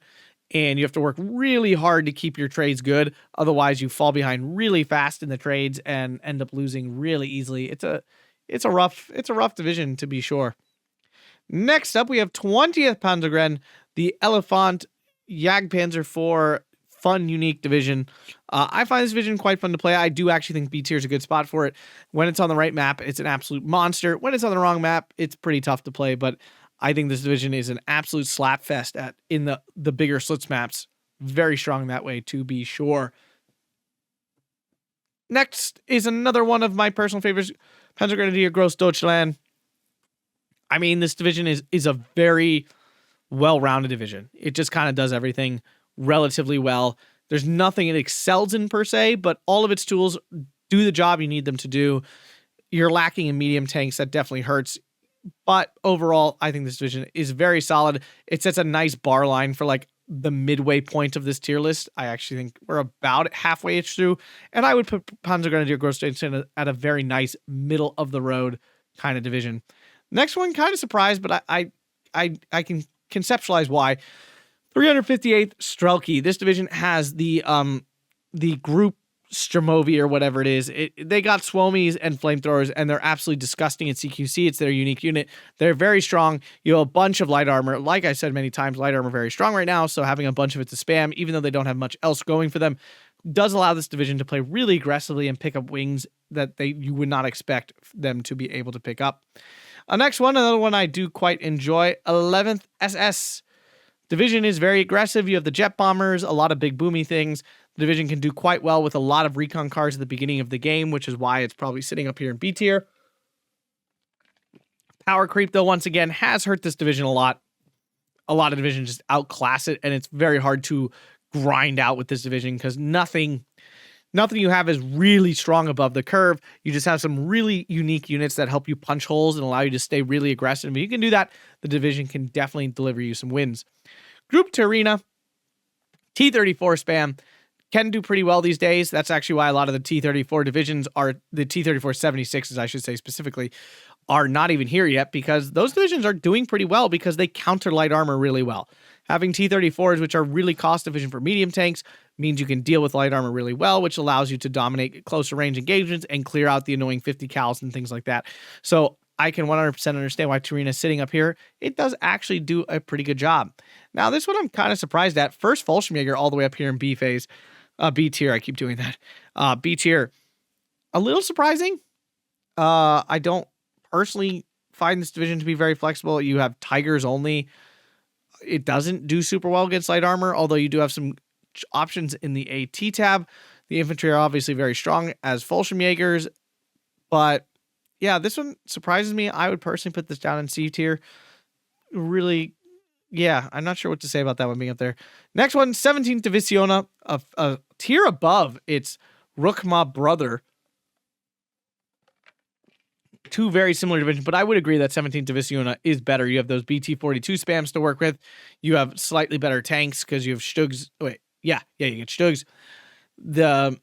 and you have to work really hard to keep your trades good. Otherwise, you fall behind really fast in the trades and end up losing really easily. It's a rough division, to be sure. Next up, we have 20th Panzergren, the Elephant Jagdpanzer IV. Fun, unique division. I find this division quite fun to play. I do actually think B tier is a good spot for it. When it's on the right map, it's an absolute monster. When it's on the wrong map, it's pretty tough to play, but I think this division is an absolute slap fest in the bigger Slits maps. Very strong that way, to be sure. Next is another one of my personal favorites, Panzergrenadier Großdeutschland. I mean, this division is a very well-rounded division. It just kind of does everything relatively well. There's nothing it excels in per se, but all of its tools do the job you need them to do. You're lacking in medium tanks. That definitely hurts. But overall, I think this division is very solid. It sets a nice bar line for like the midway point of this tier list. I actually think we're about halfway through, and I would put Panzer Grenadier Großstation at a very nice middle of the road kind of division. Next one, kind of surprised, but I can conceptualize why. 358th Strelke. This division has the group Sturmovie or whatever it is. They got Swomies and flamethrowers, and they're absolutely disgusting at CQC. It's their unique unit. They're very strong. You have a bunch of light armor. Like I said many times, light armor very strong right now, so having a bunch of it to spam, even though they don't have much else going for them, does allow this division to play really aggressively and pick up wings that you would not expect them to be able to pick up. Next one, another one I do quite enjoy, 11th SS. Division is very aggressive. You have the jet bombers, a lot of big boomy things. The division can do quite well with a lot of recon cars at the beginning of the game, which is why it's probably sitting up here in B tier. Power creep, though, once again, has hurt this division a lot. A lot of divisions just outclass it, and it's very hard to grind out with this division because nothing you have is really strong above the curve. You just have some really unique units that help you punch holes and allow you to stay really aggressive. If you can do that, the division can definitely deliver you some wins. Group to Arena, T-34 spam can do pretty well these days. That's actually why a lot of the T-34 divisions are, the T-34 76s, I should say specifically, are not even here yet because those divisions are doing pretty well because they counter light armor really well. Having T-34s, which are really cost efficient for medium tanks, means you can deal with light armor really well, which allows you to dominate closer range engagements and clear out the annoying 50 cals and things like that. So I can 100% understand why Tarina is sitting up here. It does actually do a pretty good job. Now, this one I'm kind of surprised at. First Fallschirmjäger all the way up here in B phase. B tier, I keep doing that. B tier. A little surprising. I don't personally find this division to be very flexible. You have Tigers only. It doesn't do super well against light armor, although you do have some options in the AT tab. The infantry are obviously very strong as Fallschirmjägers, but yeah, this one surprises me. I would personally put this down in C tier. Really, yeah, I'm not sure what to say about that one being up there. Next one, 17th Divisiona, a tier above. It's Rukma brother. Two very similar divisions, but I would agree that 17th Divisiona is better. You have those BT-42 spams to work with. You have slightly better tanks because you have Stugs. Wait, yeah, you get Stugs. The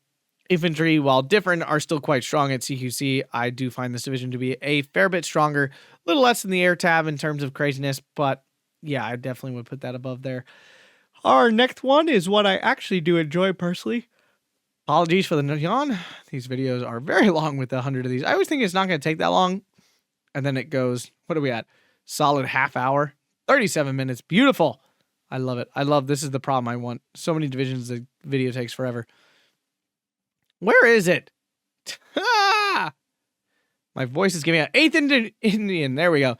infantry, while different, are still quite strong at CQC. I do find this division to be a fair bit stronger, a little less than the air tab in terms of craziness, but yeah, I definitely would put that above there. Our next one is what I actually do enjoy personally. Apologies for the yawn. These videos are very long with 100 of these. I always think it's not going to take that long. And then it goes, what are we at? Solid half hour, 37 minutes. Beautiful. I love it. This is the problem I want. So many divisions, the video takes forever. Where is it? My voice is giving out. 8th Indian. There we go.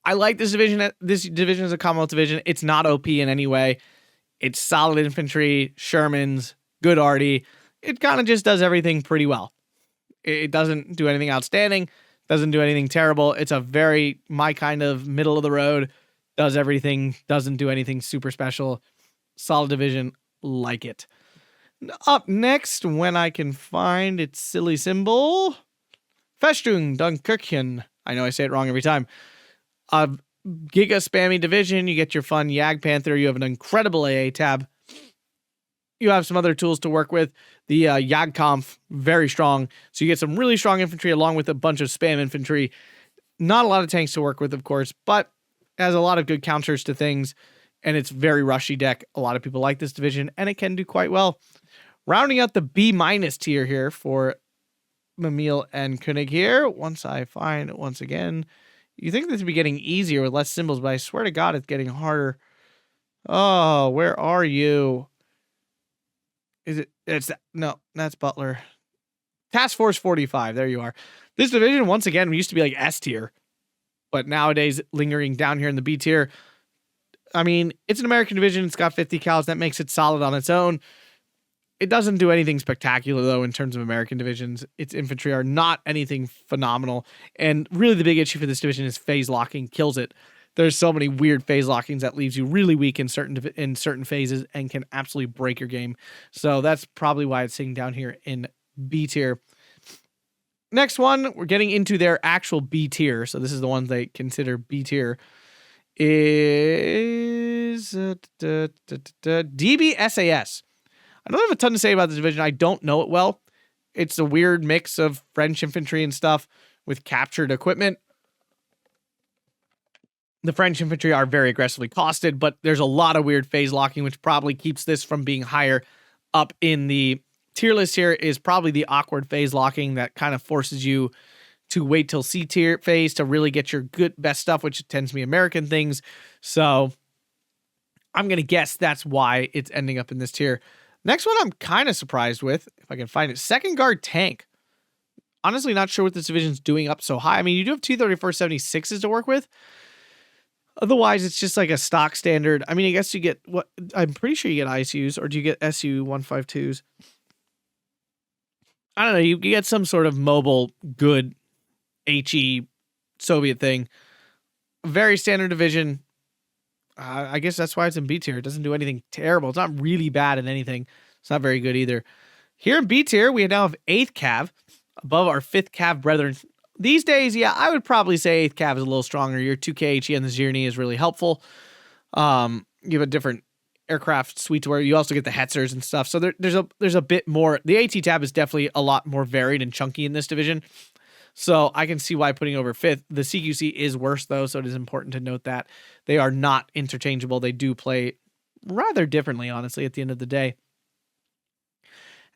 I like this division. This division is a Commonwealth division. It's not OP in any way. It's solid infantry, Shermans, good arty. It kind of just does everything pretty well. It doesn't do anything outstanding, doesn't do anything terrible. It's a very my kind of middle of the road, does everything, doesn't do anything super special. Solid division, like it. Up next, when I can find its silly symbol, Festung Dunkirchen. I know I say it wrong every time. A giga spammy division. You get your fun Yag Panther. You have an incredible AA tab. You have some other tools to work with. The Jagdkampf, very strong. So you get some really strong infantry along with a bunch of spam infantry. Not a lot of tanks to work with, of course, but has a lot of good counters to things. And it's very rushy deck. A lot of people like this division, and it can do quite well. Rounding out the B- tier here for Mamil and König here. Once I find it once again. You think this would be getting easier with less symbols, but I swear to God, it's getting harder. Oh, where are you? Is it? It's that. No, that's Butler. Task Force 45. There you are. This division, once again, used to be like S tier, but nowadays lingering down here in the B tier. I mean, it's an American division. It's got 50 cals. That makes it solid on its own. It doesn't do anything spectacular, though, in terms of American divisions. Its infantry are not anything phenomenal. And really the big issue for this division is phase locking kills it. There's so many weird phase lockings that leaves you really weak in certain phases and can absolutely break your game. So that's probably why it's sitting down here in B tier. Next one, we're getting into their actual B tier. So this is the ones they consider B tier. Is DBSAS. I don't have a ton to say about this division. I don't know it well. It's a weird mix of French infantry and stuff with captured equipment. The French infantry are very aggressively costed, but there's a lot of weird phase locking, which probably keeps this from being higher up in the tier list. Here is probably the awkward phase locking that kind of forces you to wait till C tier phase to really get your best stuff, which tends to be American things. So I'm going to guess that's why it's ending up in this tier. Next one I'm kind of surprised with, if I can find it. Second Guard Tank. Honestly, not sure what this division's doing up so high. I mean, you do have 234-76s to work with. Otherwise, it's just like a stock standard. I mean, I guess you get what I'm pretty sure you get ISUs, or do you get SU 152s? I don't know. You get some sort of mobile, good HE Soviet thing. Very standard division. I guess that's why it's in B tier. It doesn't do anything terrible. It's not really bad in anything. It's not very good either. Here in B tier, we now have 8th Cav above our 5th Cav brethren. These days, yeah, I would probably say 8th Cav is a little stronger. Your 2K HE and the Zirny is really helpful. You have a different aircraft suite to where you also get the Hetzers and stuff. So there's a bit more. The AT tab is definitely a lot more varied and chunky in this division. So I can see why putting over 5th. The CQC is worse, though, so it is important to note that they are not interchangeable. They do play rather differently, honestly, at the end of the day.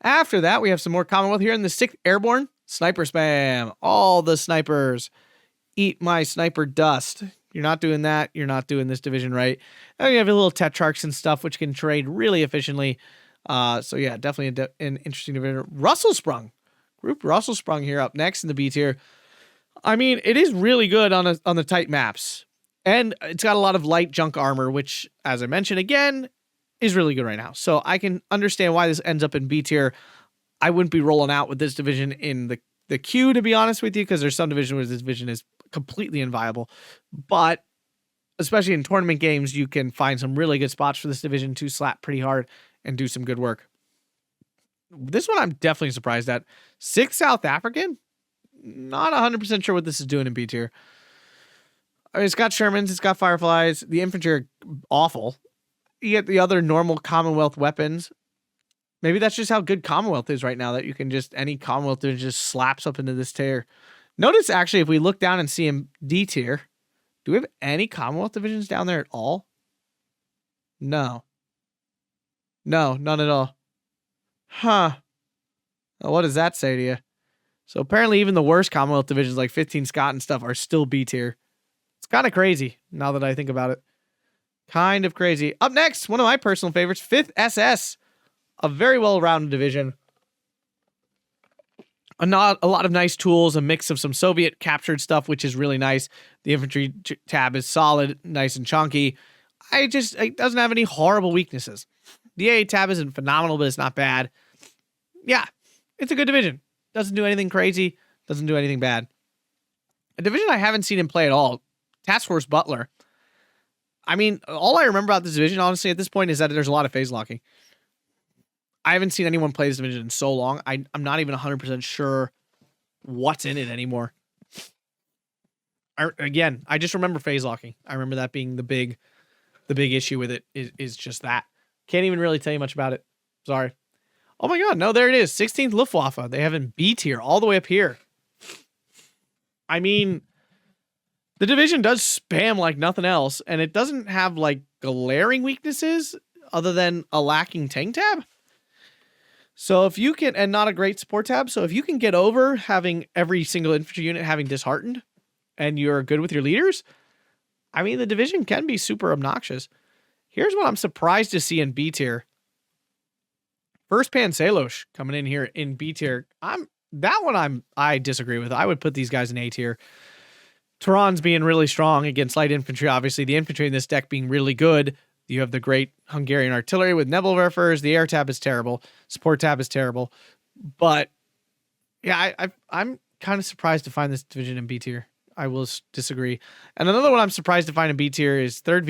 After that, we have some more Commonwealth here in the 6th Airborne. Sniper spam. All the snipers. Eat my sniper dust. You're not doing that. You're not doing this division right. And you have a little Tetrarchs and stuff, which can trade really efficiently. So yeah, definitely an interesting division. Russell Sprung. Group Russell Sprung here up next in the B tier. I mean, it is really good on the tight maps. And it's got a lot of light junk armor, which, as I mentioned again, is really good right now. So I can understand why this ends up in B tier. I wouldn't be rolling out with this division in the queue, to be honest with you, because there's some division where this division is completely inviable. But especially in tournament games, you can find some really good spots for this division to slap pretty hard and do some good work. This one I'm definitely surprised at. 6th South African? Not 100% sure what this is doing in B tier. I mean, it's got Shermans, it's got Fireflies. The infantry are awful. You get the other normal Commonwealth weapons. Maybe that's just how good Commonwealth is right now, that you can just, any Commonwealth division just slaps up into this tier. Notice, actually, if we look down and see in D tier, do we have any Commonwealth divisions down there at all? No. No, none at all. Huh. Well, what does that say to you? So apparently even the worst Commonwealth divisions like 15 Scott and stuff are still B tier. It's kind of crazy now that I think about it. Kind of crazy. Up next, one of my personal favorites, 5th SS. A very well-rounded division. A lot of nice tools, a mix of some Soviet captured stuff, which is really nice. The infantry tab is solid, nice and chunky. It doesn't have any horrible weaknesses. The AA tab isn't phenomenal, but it's not bad. Yeah, it's a good division. Doesn't do anything crazy. Doesn't do anything bad. A division I haven't seen him play at all. Task Force Butler. I mean, all I remember about this division, honestly, at this point, is that there's a lot of phase locking. I haven't seen anyone play this division in so long. I'm not even 100% sure what's in it anymore. I just remember phase locking. I remember that being the big issue with it is just that. Can't even really tell you much about it. Sorry. Oh my God, no, there it is. 16th Luftwaffe. They have in B tier all the way up here. I mean, the division does spam like nothing else, and it doesn't have like glaring weaknesses other than a lacking tank tab. So if you can, and not a great support tab. So if you can get over having every single infantry unit having disheartened and you're good with your leaders, I mean, the division can be super obnoxious. Here's what I'm surprised to see in B tier. 1st Pan Salosh coming in here in B tier. I disagree with. I would put these guys in A tier. Tehran's being really strong against light infantry. Obviously, the infantry in this deck being really good. You have the great Hungarian artillery with Nebelwerfers. The air tab is terrible. Support tab is terrible. But yeah, I'm kind of surprised to find this division in B tier. I will disagree. And another one I'm surprised to find in B tier is 3rd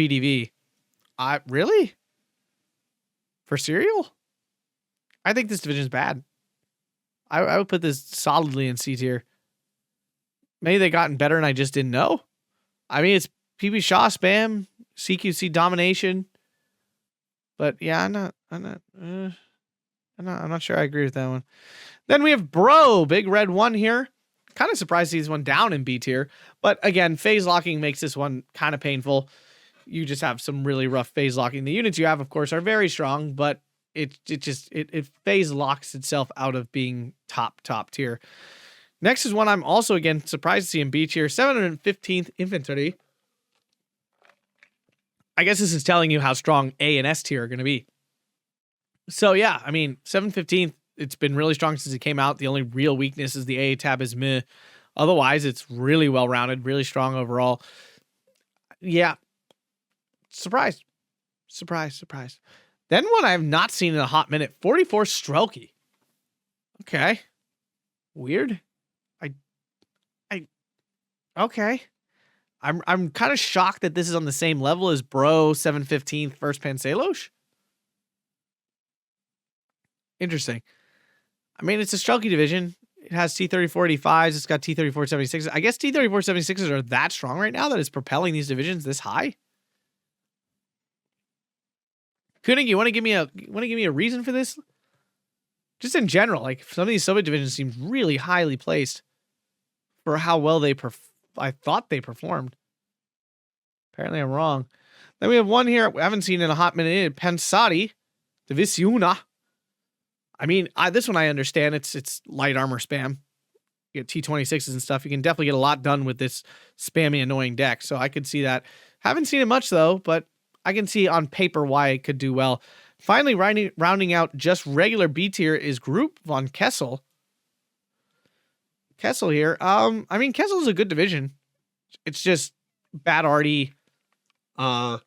VDV. Really? For serial? I think this division is bad. I would put this solidly in C tier. Maybe they gotten better and I just didn't know. I mean, it's PB Shaw spam, CQC domination. But yeah, I'm not sure I agree with that one. Then we have Bro, Big Red 1 here. Kind of surprised to see this one down in B tier. But again, phase locking makes this one kind of painful. You just have some really rough phase locking. The units you have, of course, are very strong, but it phase locks itself out of being top tier. Next is one I'm also, again, surprised to see in B tier. 715th Infantry. I guess this is telling you how strong A and S tier are going to be. So yeah, I mean, 715th, it's been really strong since it came out. The only real weakness is the A tab is meh. Otherwise, it's really well-rounded, really strong overall. Yeah. Surprised. Then one I have not seen in a hot minute, 44 Strelky. Okay. Weird. Okay. I'm kind of shocked that this is on the same level as Bro 715th First Panselosh. Interesting. I mean, it's a Strelky division. It has T-3485s. It's got T-3476s. I guess T-3476s are that strong right now that it's propelling these divisions this high. Koenig, you want to give me a reason for this? Just in general, like some of these Soviet divisions seem really highly placed for how well I thought they performed. Apparently, I'm wrong. Then we have one here we haven't seen in a hot minute. Pensati Divisiona. I mean, this one I understand. It's light armor spam. You get T-26s and stuff. You can definitely get a lot done with this spammy, annoying deck. So I could see that. Haven't seen it much though, but I can see on paper why it could do well. Finally, rounding out just regular B tier is Group von Kessel. Kessel here. I mean, Kessel's a good division. It's just bad arty. The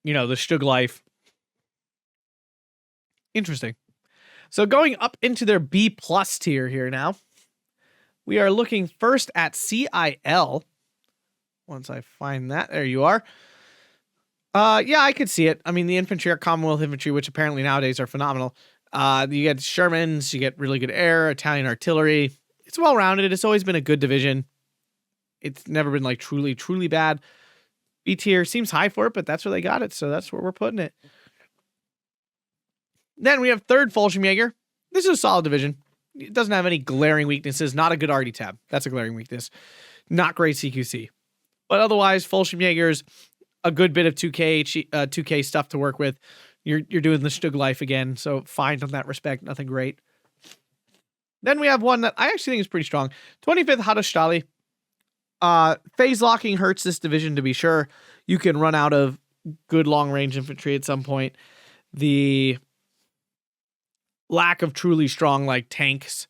Stug life. Interesting. So going up into their B plus tier here now, we are looking first at CIL. Once I find that, there you are. Yeah, I could see it. I mean, the infantry are Commonwealth infantry, which apparently nowadays are phenomenal. You get Shermans, you get really good air, Italian artillery. It's well-rounded. It's always been a good division. It's never been like truly bad. B tier seems high for it, but that's where they got it, so that's where we're putting it. Then we have 3rd Fallschirmjäger. This is a solid division. It doesn't have any glaring weaknesses. Not a good RD tab. That's a glaring weakness. Not great CQC. But otherwise, Fallschirmjäger's a good bit of 2K stuff to work with. You're doing the Stug life again, so fine on that respect. Nothing great. Then we have one that I actually think is pretty strong. 25th Hadastali. Phase locking hurts this division to be sure. You can run out of good long-range infantry at some point. The lack of truly strong like tanks.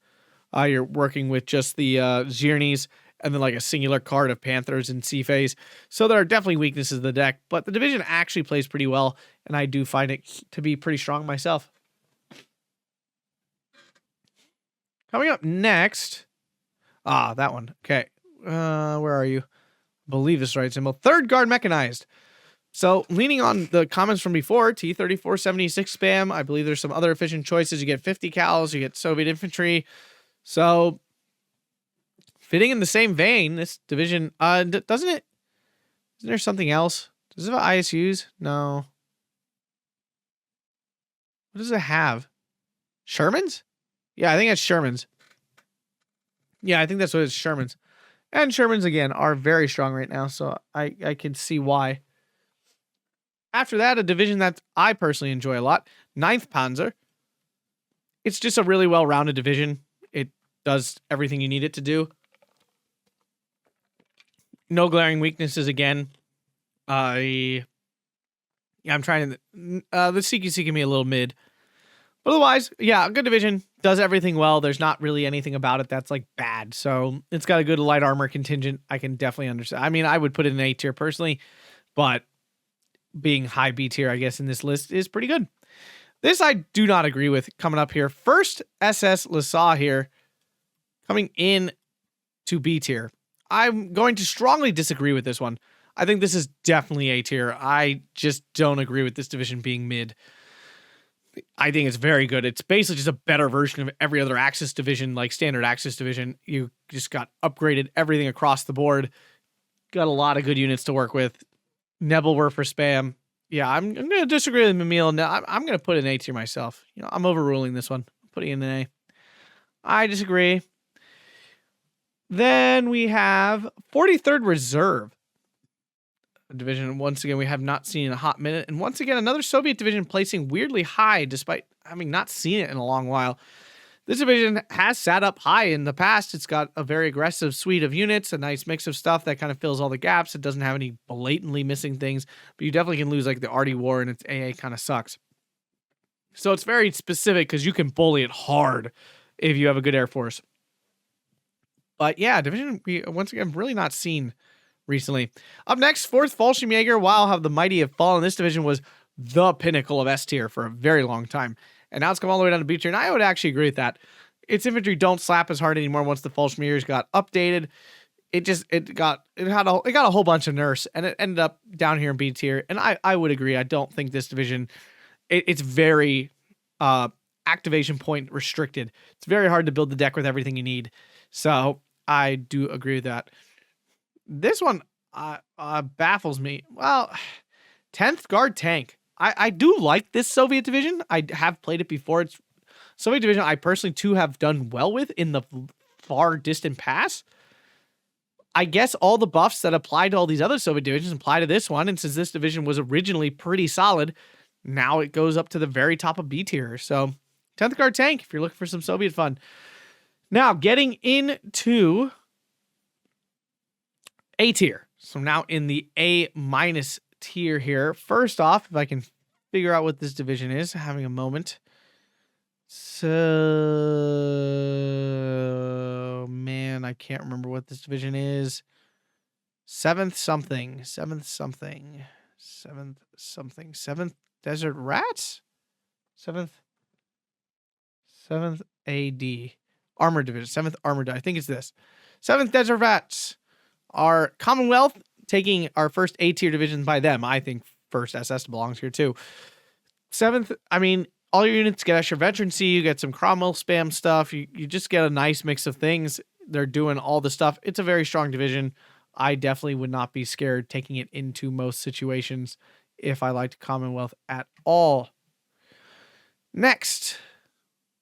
You're working with just the Zirnis and then like a singular card of Panthers in C phase. So there are definitely weaknesses in the deck, but the division actually plays pretty well, and I do find it to be pretty strong myself. Coming up next. That one. Okay. Where are you? I believe this is the right symbol. 3rd Guard Mechanized. So, leaning on the comments from before, T-3476 spam, I believe there's some other efficient choices. You get 50 cals, you get Soviet infantry. So, fitting in the same vein, this division, doesn't it? Isn't there something else? Does it have ISUs? No. What does it have? Shermans? Yeah, I think it's Shermans. Yeah, I think that's what it's, Shermans. And Shermans, again, are very strong right now, so I can see why. After that, a division that I personally enjoy a lot, 9th Panzer. It's just a really well-rounded division. It does everything you need it to do. No glaring weaknesses again. I'm trying to... the CQC can be a little mid. But otherwise, yeah, a good division. Does everything well. There's not really anything about it that's like bad. So it's got a good light armor contingent. I can definitely understand. I mean, I would put it in A tier personally, but being high B tier, I guess, in this list is pretty good. This I do not agree with coming up here. First SS Lasaw here coming in to B tier. I'm going to strongly disagree with this one. I think this is definitely A tier. I just don't agree with this division being mid. I think it's very good. It's basically just a better version of every other Axis division, like standard Axis division. You just got upgraded everything across the board. Got a lot of good units to work with. Nebelwer for spam. Yeah, I'm going to disagree with Mamil. No, I'm going to put an A tier myself. You know, I'm overruling this one. I'm putting in an A. I disagree. Then we have 43rd Reserve. A division, once again, we have not seen in a hot minute. And once again, another Soviet division placing weirdly high despite having not seen it in a long while. This division has sat up high in the past. It's got a very aggressive suite of units, a nice mix of stuff that kind of fills all the gaps. It doesn't have any blatantly missing things, but you definitely can lose like the Arty War and its AA kind of sucks. So it's very specific because you can bully it hard if you have a good Air Force. But yeah, division we once again really not seen recently. Up next, 4th Fallschirmjäger. Wow, how the mighty have fallen. This division was the pinnacle of S tier for a very long time. And now it's come all the way down to B tier, and I would actually agree with that. Its infantry don't slap as hard anymore once the Fallschirmjägers got updated. It got a whole bunch of nerfs, and it ended up down here in B tier. And I would agree. I don't think this division it's very activation point restricted. It's very hard to build the deck with everything you need. So I do agree with that. This one baffles me. Well, 10th Guard Tank. I do like this Soviet division. I have played it before. It's Soviet division I personally too have done well with in the far distant past. I guess all the buffs that apply to all these other Soviet divisions apply to this one. And since this division was originally pretty solid, now it goes up to the very top of B tier. So 10th Guard Tank, if you're looking for some Soviet fun. Now getting into A tier. So now in the A- tier here. First off, if I can figure out what this division is, having a moment. So, man, I can't remember what this division is. 7th Desert Rats? 7th AD. Armored Division. 7th Armored. I think it's this. 7th Desert Rats. Our Commonwealth taking our first A tier division by them. I think first SS belongs here too. 7th, I mean, all your units get extra veterancy. You get some Cromwell spam stuff. You just get a nice mix of things. They're doing all the stuff. It's a very strong division. I definitely would not be scared taking it into most situations if I liked Commonwealth at all. Next,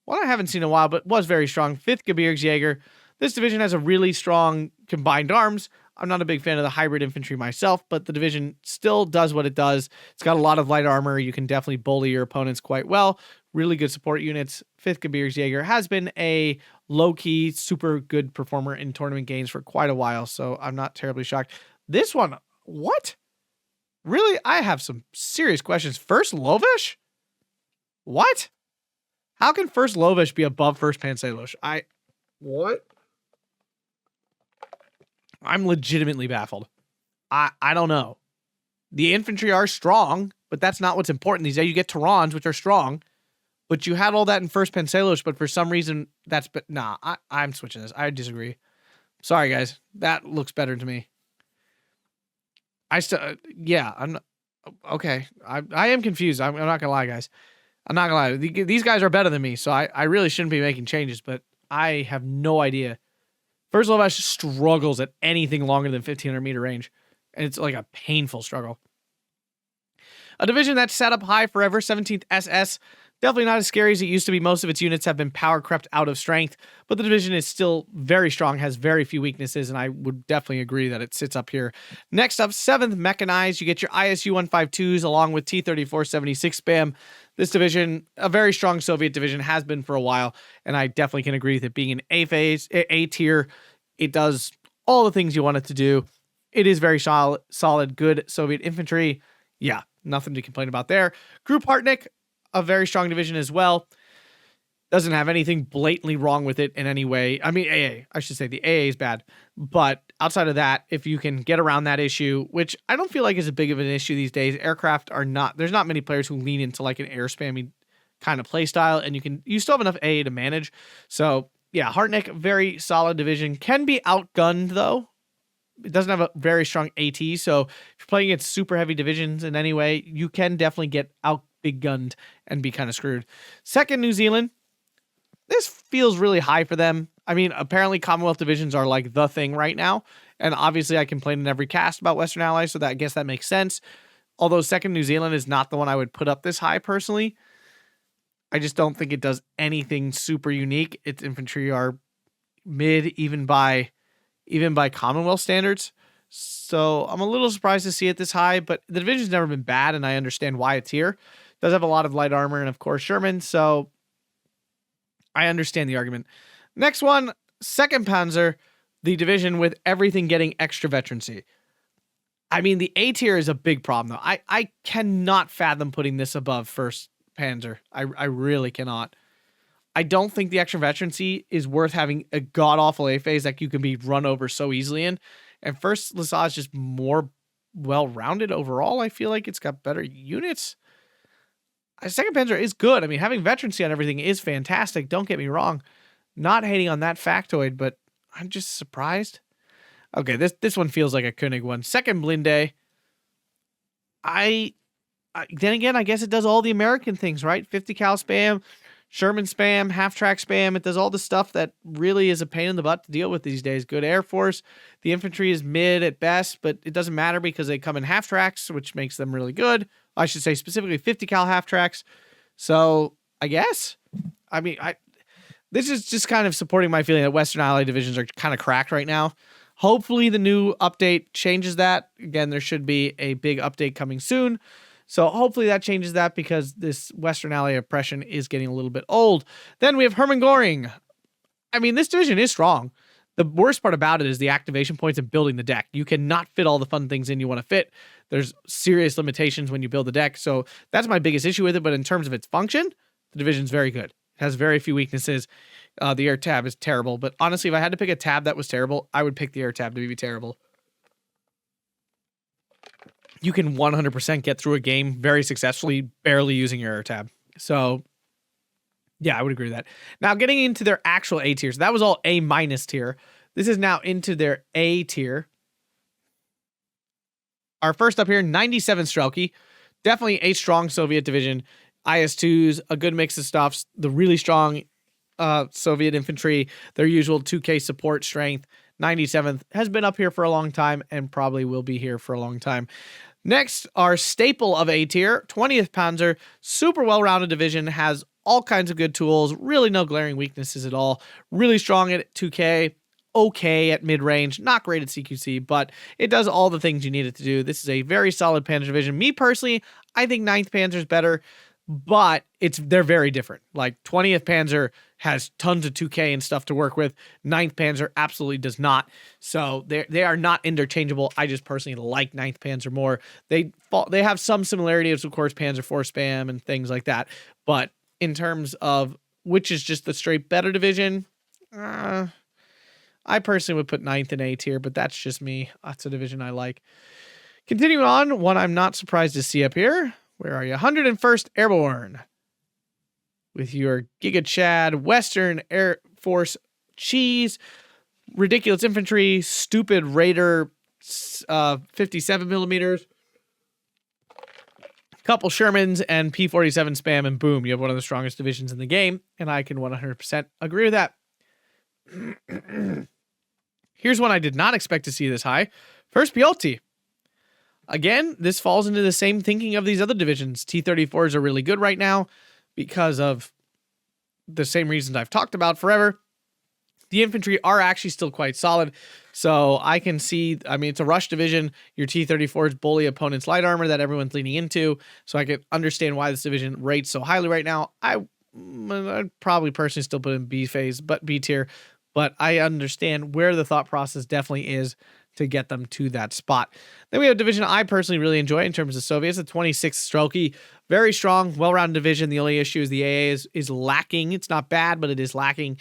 one I haven't seen in a while, but was very strong. 5th Gebirgsjäger. This division has a really strong combined arms. I'm not a big fan of the hybrid infantry myself, but the division still does what it does. It's got a lot of light armor. You can definitely bully your opponents quite well. Really good support units. 5th Gebirgsjäger has been a low-key, super good performer in tournament games for quite a while, so I'm not terribly shocked. This one, what? Really? I have some serious questions. 1st Lovish? What? How can 1st Lovish be above 1st Panselush? What? I'm legitimately baffled. I don't know. The infantry are strong, but that's not what's important these days. You get Terrans, which are strong, but you had all that in 1st Panselush, but for some reason, I'm switching this. I disagree. Sorry, guys. That looks better to me. I'm not, okay. I am confused. I'm not going to lie, guys. I'm not going to lie. These guys are better than me, so I really shouldn't be making changes, but I have no idea. 1st Lovash struggles at anything longer than 1,500 meter range, and it's like a painful struggle. A division that's set up high forever, 17th SS. Definitely not as scary as it used to be. Most of its units have been power crept out of strength, but the division is still very strong, has very few weaknesses, and I would definitely agree that it sits up here. Next up, 7th Mechanized. You get your ISU 152s along with T-3476 spam. This division, a very strong Soviet division, has been for a while, and I definitely can agree with it being an A tier. It does all the things you want it to do. It is very solid, good Soviet infantry. Yeah, nothing to complain about there. Group Hartnick, a very strong division as well. Doesn't have anything blatantly wrong with it in any way. I mean, I should say the AA is bad. But outside of that, if you can get around that issue, which I don't feel like is a big of an issue these days, aircraft are not, there's not many players who lean into like an air spammy kind of play style, and you still have enough AA to manage. So yeah, Hartnick, very solid division. Can be outgunned though. It doesn't have a very strong AT, so if you're playing against super heavy divisions in any way, you can definitely get big gunned and be kind of screwed. Second, New Zealand. This feels really high for them. I mean, apparently Commonwealth divisions are like the thing right now. And obviously I complain in every cast about Western Allies, so that I guess that makes sense. Although second New Zealand is not the one I would put up this high personally. I just don't think it does anything super unique. Its infantry are mid even by Commonwealth standards. So I'm a little surprised to see it this high, but the division's never been bad, and I understand why it's here. It does have a lot of light armor and, of course, Sherman, so I understand the argument. Next one, 2nd Panzer, the division with everything getting extra veterancy. I mean, the A tier is a big problem, though. I cannot fathom putting this above 1st Panzer. I really cannot. I don't think the extra veterancy is worth having a god-awful A phase that you can be run over so easily in. And 1st Lhasa is just more well-rounded overall. I feel like it's got better units. 2nd Panzer is good. I mean, having veterancy on everything is fantastic. Don't get me wrong. Not hating on that factoid, but I'm just surprised. Okay, this one feels like a König one. 2nd Blinde. Then again, I guess it does all the American things, right? 50 cal spam, Sherman spam, half-track spam. It does all the stuff that really is a pain in the butt to deal with these days. Good Air Force. The infantry is mid at best, but it doesn't matter because they come in half-tracks, which makes them really good. I should say specifically 50 cal half-tracks. So, I guess. I mean, this is just kind of supporting my feeling that Western Ally divisions are kind of cracked right now. Hopefully the new update changes that. Again, there should be a big update coming soon. So hopefully that changes that because this Western Ally oppression is getting a little bit old. Then we have Hermann Göring. I mean, this division is strong. The worst part about it is the activation points and building the deck. You cannot fit all the fun things in you want to fit. There's serious limitations when you build the deck. So that's my biggest issue with it. But in terms of its function, the division's very good. It has very few weaknesses. The air tab is terrible. But honestly, if I had to pick a tab that was terrible, I would pick the air tab to be terrible. You can 100% get through a game very successfully, barely using your air tab. So, yeah, I would agree with that. Now, getting into their actual A tiers. That was all A- tier. This is now into their A tier. Our first up here, 97 Strelky. Definitely a strong Soviet division. IS-2s, a good mix of stuffs. The really strong Soviet infantry, their usual 2K support strength. 97th has been up here for a long time and probably will be here for a long time. Next, our staple of A tier, 20th Panzer, super well-rounded division, has all kinds of good tools, really no glaring weaknesses at all, really strong at 2K, okay at mid-range, not great at CQC, but it does all the things you need it to do. This is a very solid Panzer division. Me personally, I think 9th Panzer is better, but they're very different. Like 20th Panzer has tons of 2K and stuff to work with. 9th Panzer absolutely does not. So they are not interchangeable. I just personally like 9th Panzer more. They have some similarities, of course, Panzer IV spam and things like that. But in terms of which is just the straight better division, I personally would put 9th in A tier, but that's just me. That's a division I like. Continuing on, one I'm not surprised to see up here. Where are you? 101st Airborne. With your Giga Chad, Western Air Force cheese, ridiculous infantry, stupid Raider 57 millimeters, couple Shermans, and P-47 spam, and boom, you have one of the strongest divisions in the game, and I can 100% agree with that. Here's one I did not expect to see this high. First Piolti. Again, this falls into the same thinking of these other divisions. T-34s are really good right now because of the same reasons I've talked about forever. The infantry are actually still quite solid. So I can see, I mean, it's a rush division. Your T-34s bully opponents' light armor that everyone's leaning into. So I can understand why this division rates so highly right now. I'd probably personally still put in B phase, but B tier. But I understand where the thought process definitely is to get them to that spot. Then we have a division I personally really enjoy in terms of Soviets, the 26th Strelky. Very strong, well-rounded division. The only issue is the AA is lacking. It's not bad, but it is lacking.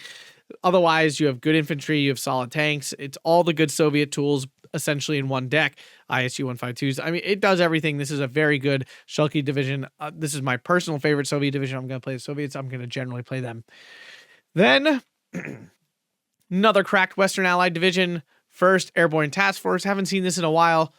Otherwise, you have good infantry, you have solid tanks. It's all the good Soviet tools essentially in one deck. ISU 152s. I mean, it does everything. This is a very good Strelky division. This is my personal favorite Soviet division. I'm going to play the Soviets. I'm going to generally play them. Then, another cracked Western Allied division. First Airborne Task Force. Haven't seen this in a while.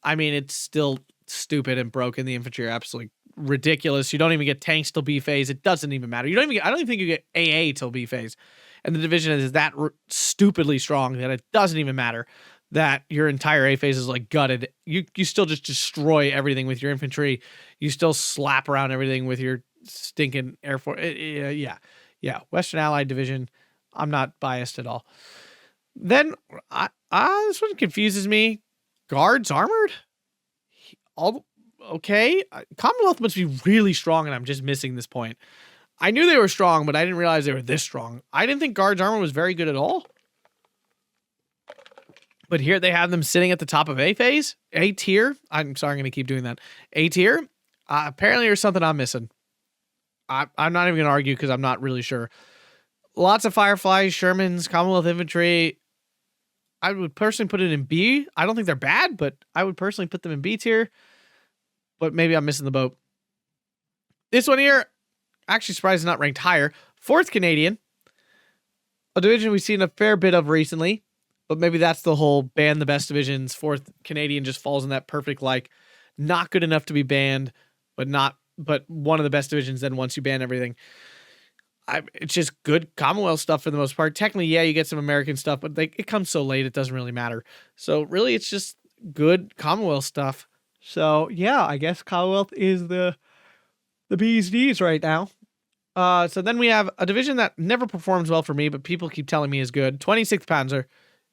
I mean, it's still stupid and broken. The infantry are absolutely ridiculous. You don't even get tanks till B phase. It doesn't even matter. You don't even get, I don't even think you get AA till B phase. And the division is that stupidly strong that it doesn't even matter that your entire A phase is like gutted. You still just destroy everything with your infantry. You still slap around everything with your stinking Air Force. Yeah. Western Allied division. I'm not biased at all. Then this one confuses me. Guards armored? Okay. Commonwealth must be really strong, and I'm just missing this point. I knew they were strong, but I didn't realize they were this strong. I didn't think Guards armor was very good at all. But here they have them sitting at the top of A phase, A tier. I'm sorry, I'm going to keep doing that. A tier. Apparently there's something I'm missing. I'm not even going to argue because I'm not really sure. Lots of Fireflies, Shermans, Commonwealth infantry. I would personally put it in B. I don't think they're bad, but I would personally put them in B tier. But maybe I'm missing the boat. This one here, actually surprised it's not ranked higher. 4th Canadian. A division we've seen a fair bit of recently. But maybe that's the whole ban the best divisions. 4th Canadian just falls in that perfect, like, not good enough to be banned, but one of the best divisions then once you ban everything. It's just good Commonwealth stuff for the most part. Technically, yeah, you get some American stuff, but it comes so late, it doesn't really matter. So really, it's just good Commonwealth stuff. So yeah, I guess Commonwealth is the bee's knees right now. So then we have a division that never performs well for me, but people keep telling me is good. 26th Panzer.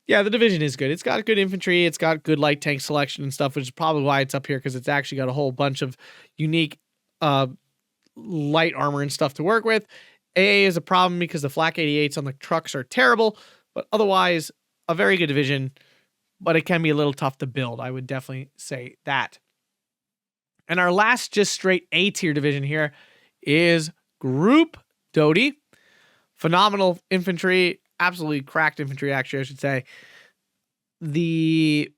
Yeah, the division is good. It's got good infantry. It's got good light tank selection and stuff, which is probably why it's up here, because it's actually got a whole bunch of unique light armor and stuff to work with. AA is a problem because the flak 88s on the trucks are terrible, but otherwise a very good division, but it can be a little tough to build. I would definitely say that. And our last just straight A tier division here is Group Doty. Phenomenal infantry, absolutely cracked infantry, actually, I should say. The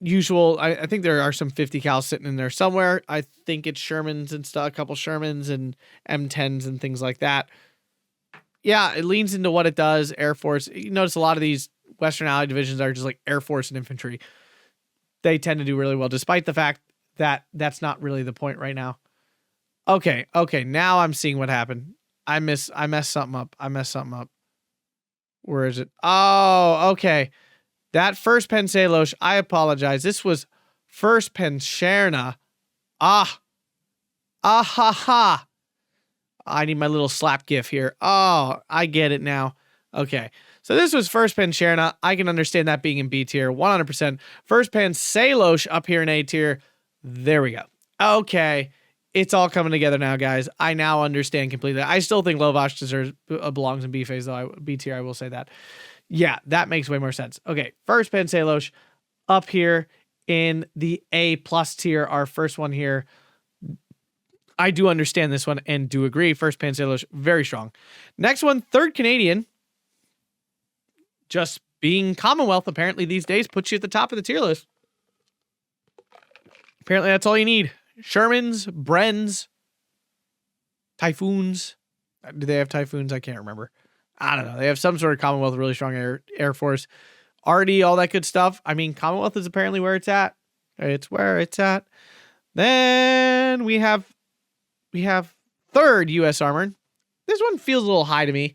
usual, I think there are some 50 cal sitting in there somewhere. I think it's Shermans and stuff, a couple Shermans and M10s and things like that. Yeah, it leans into what it does. Air Force. You notice a lot of these Western Allied divisions are just like Air Force and infantry. They tend to do really well, despite the fact that that's not really the point right now. Okay, now I'm seeing what happened. I messed something up. Where is it? Oh, okay. That first Penselos, I apologize. This was first Penscherna. Ha. I need my little slap gif here. Oh, I get it now. Okay. So this was first Penscherna. I can understand that being in B tier, 100%. First Penselos up here in A tier. There we go. Okay. It's all coming together now, guys. I now understand completely. I still think Lovash belongs in B phase, though. B tier, I will say that. Yeah, that makes way more sense. Okay, first Penselos up here in the A plus tier, our first one here. I do understand this one and do agree. First Penselos, very strong. Next one, 3rd Canadian. Just being Commonwealth, apparently, these days puts you at the top of the tier list. Apparently, that's all you need. Shermans, Brens, Typhoons. Do they have Typhoons? I can't remember. I don't know. They have some sort of Commonwealth, really strong Air Force. RD, all that good stuff. I mean, Commonwealth is apparently where it's at. It's where it's at. Then we have 3rd U.S. Armored. This one feels a little high to me.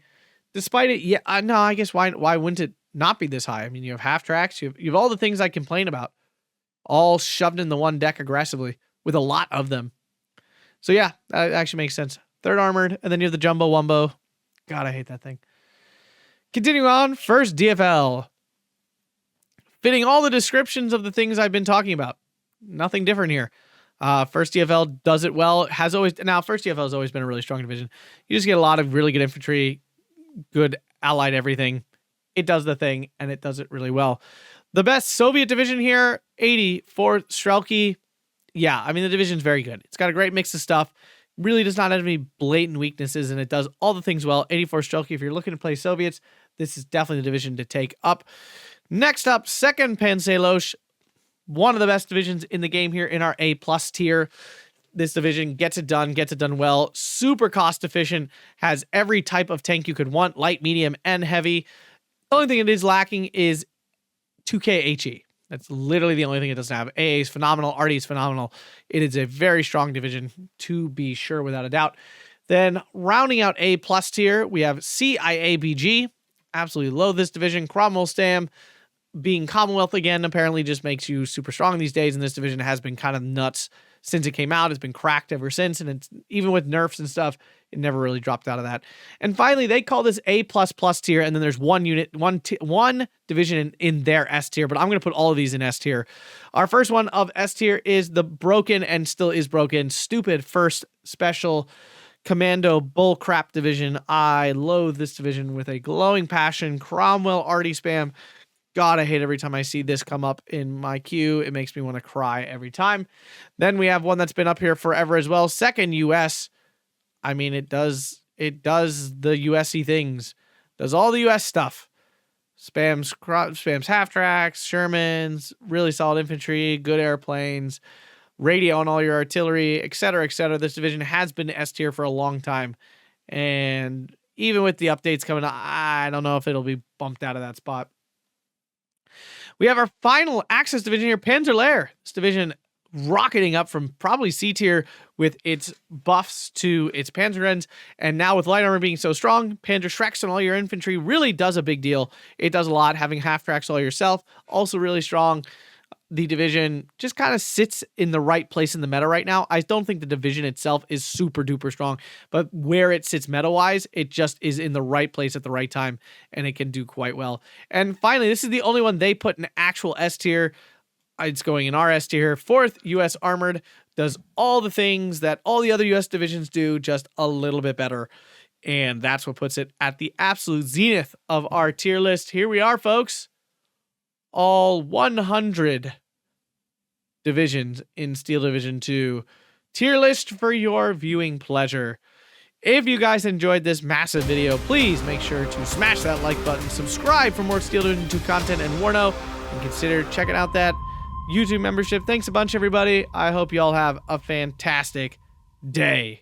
Despite it, yeah, no, I guess why wouldn't it not be this high? I mean, you have half tracks. You have all the things I complain about, all shoved in the one deck aggressively with a lot of them. So yeah, that actually makes sense. 3rd Armored, and then you have the Jumbo Wumbo. God, I hate that thing. Continuing on, 1st DFL. Fitting all the descriptions of the things I've been talking about. Nothing different here. 1st DFL does it well. 1st DFL has always been a really strong division. You just get a lot of really good infantry, good allied everything. It does the thing, and it does it really well. The best Soviet division here, 84th Strelki. Yeah, I mean, the division's very good. It's got a great mix of stuff. Really does not have any blatant weaknesses, and it does all the things well. 84 Strelki, if you're looking to play Soviets, this is definitely the division to take up. Next up, 2nd Penselos, one of the best divisions in the game here in our A+ tier. This division gets it done well, super cost efficient, has every type of tank you could want, light, medium, and heavy. The only thing it is lacking is 2K HE. That's literally the only thing it doesn't have. AA is phenomenal. RD is phenomenal. It is a very strong division, to be sure, without a doubt. Then rounding out A plus tier, we have CIABG. Absolutely love this division. Cromwell Stam, being Commonwealth again, apparently just makes you super strong these days, and this division has been kind of nuts since it came out. It's been cracked ever since, and it's even with nerfs and stuff, it never really dropped out of that. And finally, they call this A++ tier, and then there's one division in their S tier, but I'm going to put all of these in S tier. Our first one of S tier is the broken and still is broken, stupid first special commando bullcrap division. I loathe this division with a glowing passion. Cromwell RD spam. God, I hate every time I see this come up in my queue. It makes me want to cry every time. Then we have one that's been up here forever as well. Second US. I mean, it does the US-y things. Does all the US stuff. Spams half-tracks, Shermans, really solid infantry, good airplanes, radio on all your artillery, etc., etc. This division has been S tier for a long time. And even with the updates coming up, I don't know if it'll be bumped out of that spot. We have our final Axis division here, Panzerlehr. This division rocketing up from probably C tier with its buffs to its Panzerens, and now with light armor being so strong, Panzerschrecks on all your infantry really does a big deal. It does a lot. Having half-tracks all yourself, also really strong. The division just kind of sits in the right place in the meta right now. I don't think the division itself is super duper strong, but where it sits meta-wise, it just is in the right place at the right time, and it can do quite well. And finally, this is the only one they put in actual S tier. It's going in our S tier. Fourth, US Armored does all the things that all the other US divisions do, just a little bit better. And that's what puts it at the absolute zenith of our tier list. Here we are, folks. All 100 divisions in Steel Division 2. Tier list for your viewing pleasure. If you guys enjoyed this massive video, please make sure to smash that like button, subscribe for more Steel Division 2 content and Warno, and consider checking out that YouTube membership. Thanks a bunch, everybody. I hope you all have a fantastic day.